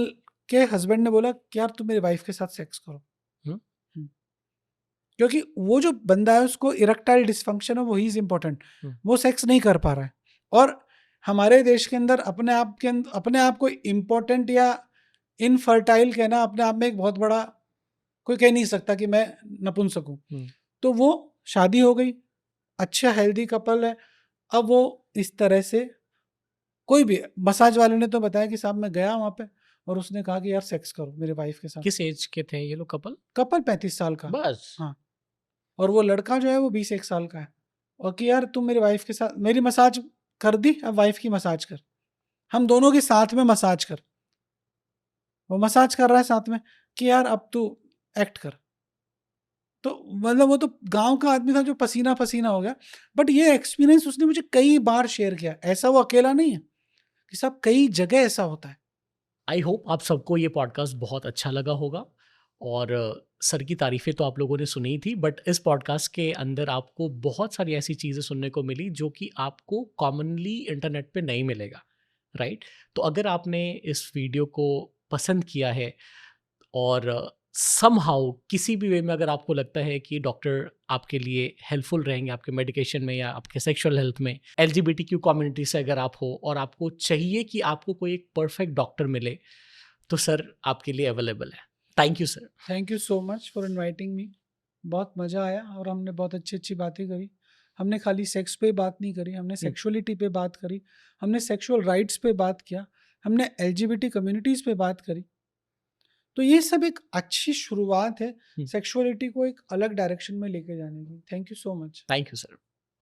के हस्बैंड ने बोला कि यार तुम मेरी वाइफ के साथ सेक्स करो, क्योंकि वो जो बंदा है उसको इरेक्टाइल डिसफंक्शन है, वो ही इज इम्पोर्टेंट, वो सेक्स नहीं कर पा रहा है। और हमारे देश के अंदर अपने आप को इम्पोर्टेंट या इनफर्टाइल कहना अपने आप में एक बहुत बड़ा, कोई कह नहीं सकता कि मैं नपुंसक हूँ। तो वो शादी हो गई, अच्छा हेल्दी कपल है, अब वो इस तरह से कोई भी मसाज वाले ने तो बताया कि साहब मैं गया वहाँ पे और उसने कहा कि यार सेक्स करो मेरे वाइफ के साथ। किस एज के थे ये लोग कपल? कपल 35 साल का, बस हाँ, और वो लड़का जो है वो 21 साल का है, और कि यार तुम मेरी वाइफ के साथ, मेरी मसाज कर दी, अब वाइफ की मसाज कर, हम दोनों के साथ में मसाज कर। वो मसाज कर रहा है साथ में कि यार अब तू एक्ट कर। तो मतलब वो तो गांव का आदमी था जो पसीना पसीना हो गया। बट ये एक्सपीरियंस उसने मुझे कई बार शेयर किया, ऐसा वो अकेला नहीं है कि साहब कई जगह ऐसा होता है। आई होप आप सबको ये पॉडकास्ट बहुत अच्छा लगा होगा। और सर की तारीफ़ें तो आप लोगों ने सुनी ही थी, बट इस पॉडकास्ट के अंदर आपको बहुत सारी ऐसी चीज़ें सुनने को मिली जो कि आपको कॉमनली इंटरनेट पे नहीं मिलेगा, राइट? तो अगर आपने इस वीडियो को पसंद किया है और समहाउ किसी भी वे में अगर आपको लगता है कि डॉक्टर आपके लिए हेल्पफुल रहेंगे आपके मेडिकेशन में या आपके सेक्सुअल हेल्थ में, LGBTQ कम्युनिटी से अगर आप हो और आपको चाहिए कि आपको कोई एक परफेक्ट डॉक्टर मिले, तो सर आपके लिए अवेलेबल है। Thank you sir. Thank you so much for inviting मी। बहुत मज़ा आया और हमने बहुत अच्छी अच्छी बातें करी। हमने खाली सेक्स पे बात नहीं करी, हमने सेक्सुअलिटी पे बात करी, हमने सेक्सुअल राइट्स पे बात किया, हमने LGBT कम्युनिटीज़ पे बात करी। तो ये सब एक अच्छी शुरुआत है सेक्सुअलिटी को एक अलग डायरेक्शन में लेके जाने की। Thank you so much. Thank you sir.